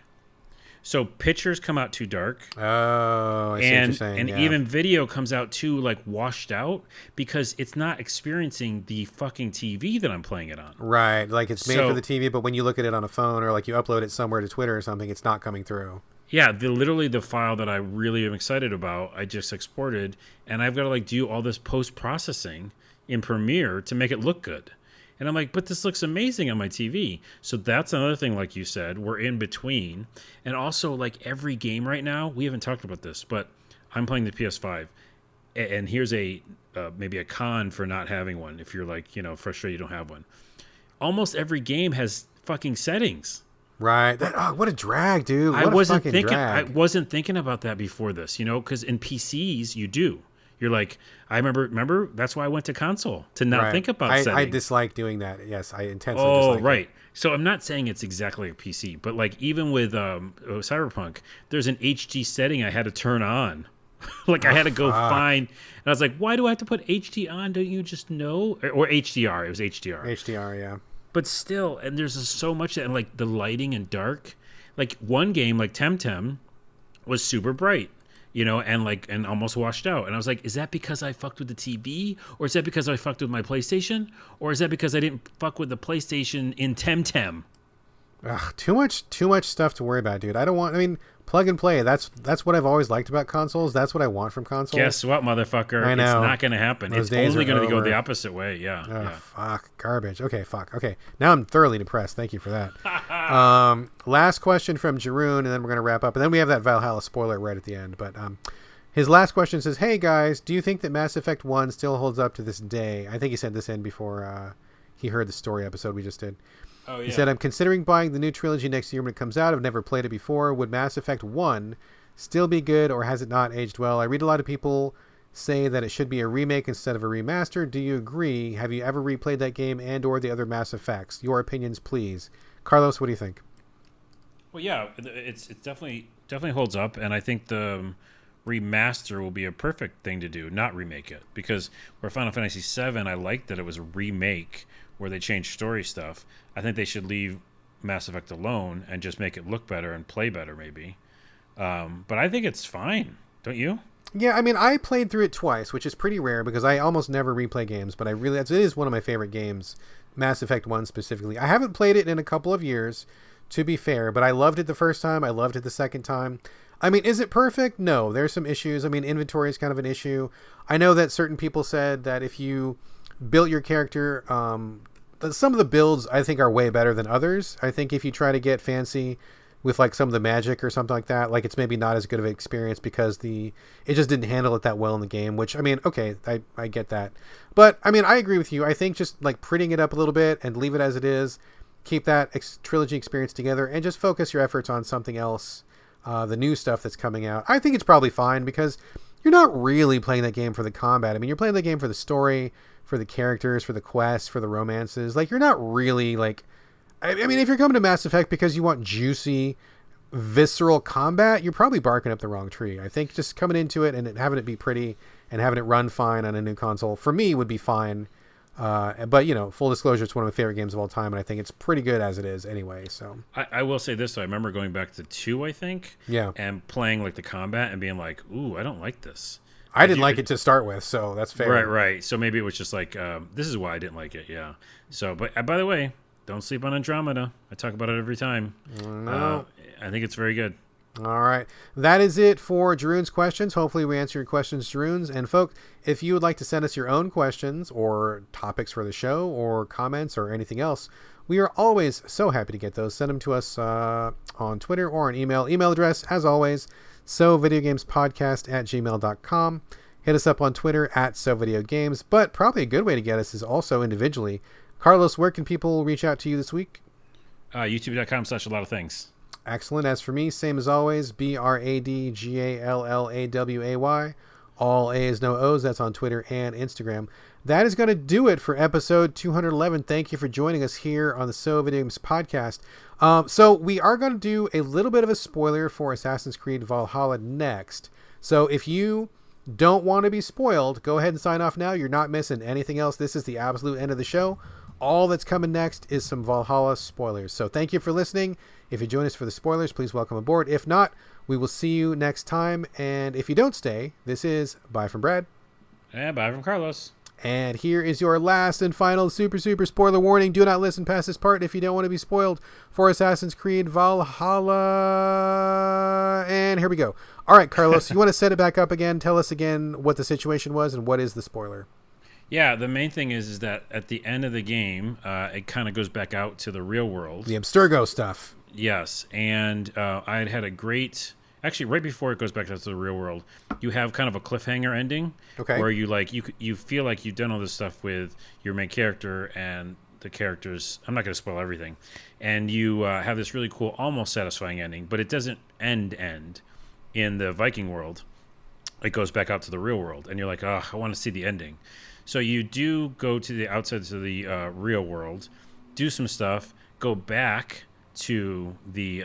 So pictures come out too dark. Oh, I see what you're saying. And even video comes out too like washed out because it's not experiencing the fucking TV that I'm playing it on. Right, like it's made for the TV, but when you look at it on a phone or like you upload it somewhere to Twitter or something, it's not coming through. Yeah, literally the file that I really am excited about, I just exported, and I've got to like do all this post-processing in Premiere to make it look good. And I'm like, but this looks amazing on my TV. So that's another thing, like you said, we're in between. And also, like every game right now, we haven't talked about this, but I'm playing the PS5. And here's maybe a con for not having one. If you're like, you know, frustrated you don't have one. Almost every game has fucking settings. Right. What a drag, dude. I wasn't thinking about that before this, you know, because in PCs you do. You're like, I remember that's why I went to console, to not think about settings. I dislike doing that. Yes, I intensely dislike it. Oh, right. So I'm not saying it's exactly like a PC, but like even with Cyberpunk, there's an HD setting I had to turn on. Like I had to go find, and I was like, why do I have to put HD on? Don't you just know? Or HDR. It was HDR. HDR, yeah. But still, and there's so much that, and like the lighting and dark. Like one game, like Temtem, was super bright. and almost washed out. And I was like, is that because I fucked with the TV, or is that because I fucked with my PlayStation, or is that because I didn't fuck with the PlayStation in Temtem? Ugh, too much stuff to worry about, dude. I mean, plug and play. That's what I've always liked about consoles. That's what I want from consoles. Guess what, motherfucker? I know. It's not going to happen. Those It's only going to go over. the opposite way. Yeah. Oh, Yeah. fuck. Garbage. Okay, fuck. Okay. Now I'm thoroughly depressed. Thank you for that. Last question from Jeroen, and then we're going to wrap up. And then we have that Valhalla spoiler right at the end. But his last question says, hey, guys, do you think that Mass Effect 1 still holds up to this day? I think he sent this in before he heard the story episode we just did. Oh, yeah. He said, I'm considering buying the new trilogy next year when it comes out. I've never played it before. Would Mass Effect 1 still be good, or has it not aged well? I read a lot of people say that it should be a remake instead of a remaster. Do you agree? Have you ever replayed that game and or the other Mass Effects? Your opinions, please. Carlos, what do you think? Well, yeah, it's definitely holds up, and I think the remaster will be a perfect thing to do, not remake it. Because where Final Fantasy VII, I liked that it was a remake where they changed story stuff. I think they should leave Mass Effect alone and just make it look better and play better, maybe. But I think it's fine, don't you? Yeah, I mean, I played through it twice, which is pretty rare because I almost never replay games, but it is one of my favorite games, Mass Effect 1 specifically. I haven't played it in a couple of years, to be fair, but I loved it the first time. I loved it the second time. I mean, is it perfect? No, there's some issues. I mean, inventory is kind of an issue. I know that certain people said that if you built your character, some of the builds I think are way better than others. I think if you try to get fancy with like some of the magic or something like that, like it's maybe not as good of an experience because it just didn't handle it that well in the game, which I mean, okay, I get that. But I mean, I agree with you. I think just like prettying it up a little bit and leave it as it is, keep that trilogy experience together and just focus your efforts on something else, the new stuff that's coming out. I think it's probably fine because you're not really playing that game for the combat. I mean, you're playing the game for the story, for the characters, for the quests, for the romances. Like, you're not really like, I mean, if you're coming to Mass Effect because you want juicy, visceral combat, you're probably barking up the wrong tree. I think just coming into it and having it be pretty and having it run fine on a new console, for me, would be fine. But, full disclosure, it's one of my favorite games of all time, and I think it's pretty good as it is anyway. So I will say this, though. I remember going back to 2, I think, yeah, and playing like the combat and being like, ooh, I don't like this. I didn't like it to start with, so that's fair. Right. So maybe it was just like, this is why I didn't like it, yeah. So, but by the way, don't sleep on Andromeda. I talk about it every time. No. I think it's very good. All right. That is it for Jeroen's questions. Hopefully we answer your questions, Jeroen's. And folks, if you would like to send us your own questions or topics for the show or comments or anything else, we are always so happy to get those. Send them to us on Twitter or on email. Email address, as always, sovideogamespodcast@gmail.com. Hit us up on Twitter @sovideogames. But probably a good way to get us is also individually. Carlos, where can people reach out to you this week? YouTube.com/a-lot-of-things. Excellent. As for me, same as always, BRADGALLAWAY. All A's, no O's. That's on Twitter and Instagram. That is going to do it for episode 211. Thank you for joining us here on the So Video Games podcast. So we are going to do a little bit of a spoiler for Assassin's Creed Valhalla next. So if you don't want to be spoiled, go ahead and sign off now. You're not missing anything else. This is the absolute end of the show. All that's coming next is some Valhalla spoilers. So thank you for listening. If you join us for the spoilers, please welcome aboard. If not, we will see you next time. And if you don't stay, this is bye from Brad. And bye from Carlos. And here is your last and final super spoiler warning. Do not listen past this part if you don't want to be spoiled for Assassin's Creed Valhalla. And here we go. All right, Carlos, you want to set it back up again? Tell us again what the situation was and what is the spoiler. Yeah, the main thing is that at the end of the game, it kind of goes back out to the real world. The Abstergo stuff. Yes, and I had a great... Actually, right before it goes back to the real world, you have kind of a cliffhanger ending. Okay. Where you feel like you've done all this stuff with your main character and the characters. I'm not going to spoil everything. And you have this really cool, almost satisfying ending, but it doesn't end in the Viking world. It goes back out to the real world, and you're like, oh, I want to see the ending. So you do go to the outside to the real world, do some stuff, go back to the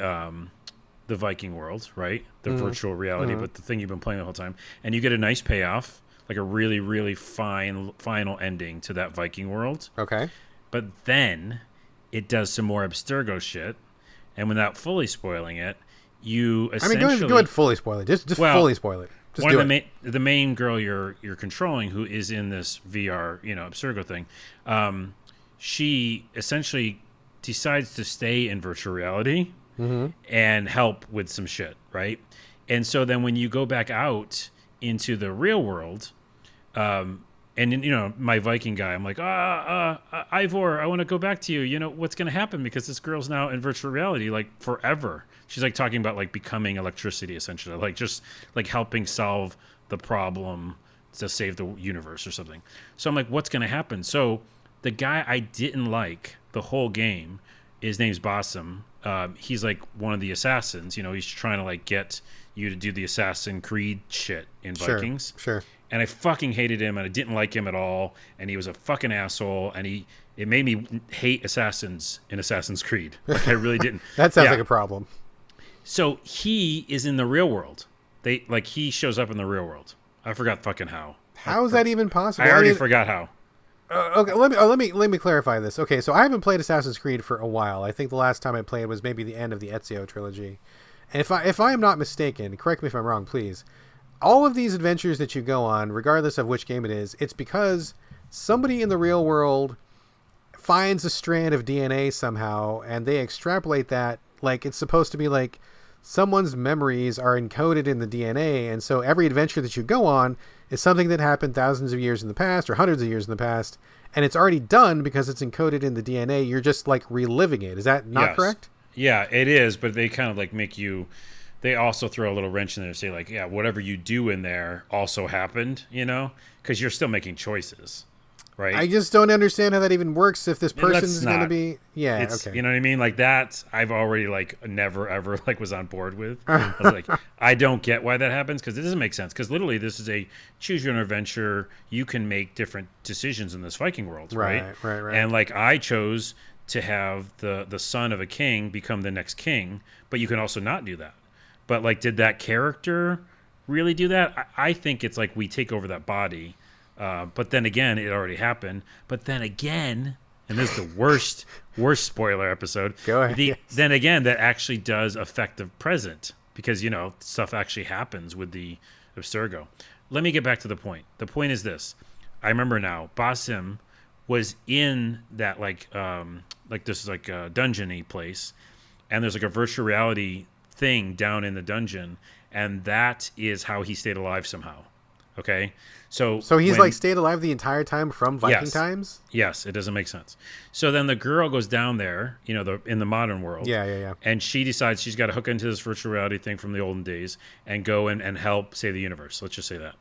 Viking world, right? The virtual reality, but the thing you've been playing the whole time. And you get a nice payoff, like a really, really fine final ending to that Viking world. Okay. But then it does some more Abstergo shit. And without fully spoiling it, you I mean, essentially go ahead, fully spoil it. Just fully spoil it. Just one do of it. the main girl you're controlling, who is in this VR, Abstergo thing, she essentially decides to stay in virtual reality and help with some shit, right? And so then when you go back out into the real world, and my Viking guy, I'm like, Ivor, I want to go back to you. You know what's going to happen because this girl's now in virtual reality, like forever. She's like talking about like becoming electricity, essentially, like just like helping solve the problem to save the universe or something. So I'm like, what's going to happen? So the guy I didn't like the whole game, his name's Basim. He's like one of the assassins. He's trying to like get you to do the Assassin Creed shit in Vikings. Sure. And I fucking hated him, and I didn't like him at all. And he was a fucking asshole, and it made me hate assassins in Assassin's Creed. Like I really didn't. That sounds like a problem. So he is in the real world. He shows up in the real world. I forgot fucking how. How is that even possible? I already forgot how. Okay, let me clarify this. Okay, so I haven't played Assassin's Creed for a while. I think the last time I played was maybe the end of the Ezio trilogy. And if I am not mistaken, correct me if I'm wrong, please. All of these adventures that you go on, regardless of which game it is, it's because somebody in the real world finds a strand of DNA somehow, and they extrapolate that like it's supposed to be like someone's memories are encoded in the DNA, and so every adventure that you go on is something that happened thousands of years in the past or hundreds of years in the past, and it's already done because it's encoded in the DNA. You're just like reliving it. Is that not correct? Yeah, it is, but they kind of like make you... They also throw a little wrench in there and say, like, yeah, whatever you do in there also happened, because you're still making choices, right? I just don't understand how that even works if this person is going to be... Yeah, okay. You know what I mean? Like, that, I've already, like, never, ever, like, was on board with. I was like, I don't get why that happens, because it doesn't make sense. Because literally, this is a choose-your-own adventure. You can make different decisions in this Viking world, right? Right. And, like, I chose to have the son of a king become the next king, but you can also not do that. But, like, did that character really do that? I think it's like we take over that body. But then again, it already happened. But then again, and this is the worst spoiler episode. Go ahead. Then again, that actually does affect the present. Because, stuff actually happens with the Abstergo. Let me get back to the point. The point is this. I remember now, Basim was in that, this, like, dungeon-y place. And there's, like, a virtual reality thing down in the dungeon, and that is how he stayed alive somehow. Okay, so he's like stayed alive the entire time from Viking times. Yes, it doesn't make sense. So then the girl goes down there, in the modern world. Yeah. And she decides she's got to hook into this virtual reality thing from the olden days and go and help save the universe. Let's just say that.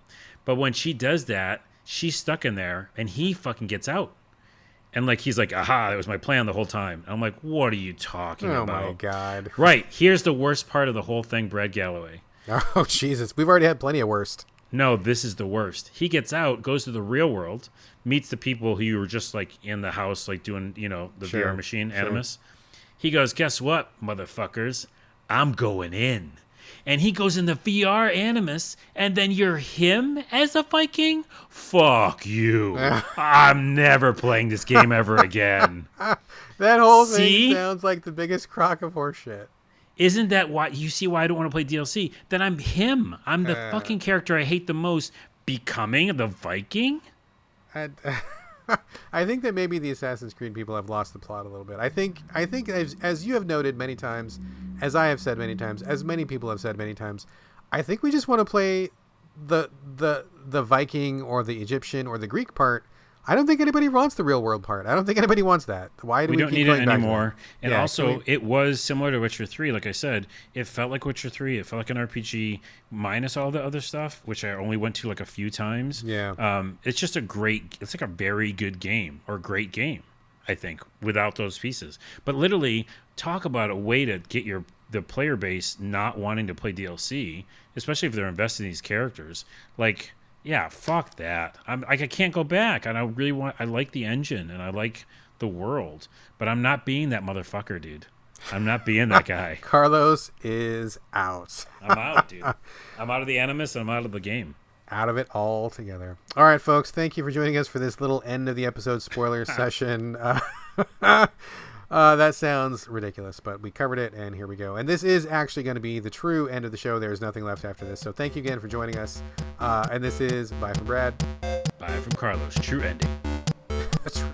But when she does that, she's stuck in there, and he fucking gets out. And, like, he's like, aha, that was my plan the whole time. I'm like, what are you talking about? Oh, my God. Right. Here's the worst part of the whole thing, Brad Galloway. Oh, Jesus. We've already had plenty of worst. No, this is the worst. He gets out, goes to the real world, meets the people who were just, like, in the house, like, doing, the VR machine, Animus. He goes, guess what, motherfuckers? I'm going in. And he goes in the VR Animus, and then you're him as a Viking? Fuck you. I'm never playing this game ever again. That whole thing sounds like the biggest crock of horse shit. Isn't that why you see why I don't want to play DLC? Then I'm him. I'm the fucking character I hate the most, becoming the Viking? I think that maybe the Assassin's Creed people have lost the plot a little bit. I think as you have noted many times, as I have said many times, as many people have said many times, I think we just want to play the Viking or the Egyptian or the Greek part. I don't think anybody wants the real world part. I don't think anybody wants that. Why do we don't keep need going it back anymore? And yeah, also, it was similar to Witcher 3. Like I said, it felt like Witcher 3. It felt like an RPG minus all the other stuff, which I only went to like a few times. Yeah. It's just it's like a very good game or great game, I think, without those pieces. But literally, talk about a way to get the player base not wanting to play DLC, especially if they're invested in these characters. Like, yeah, fuck that. I can't go back, and I like the engine and I like the world, but I'm not being that motherfucker, dude. I'm not being that guy. Carlos is out. I'm out, dude. I'm out of the Animus, and I'm out of the game. Out of it altogether. All right, folks. Thank you for joining us for this little end of the episode spoiler session. That sounds ridiculous, but we covered it, and here we go. And this is actually going to be the true end of the show. There's nothing left after this. So thank you again for joining us. And this is Bye from Brad. Bye from Carlos. True ending. That's right.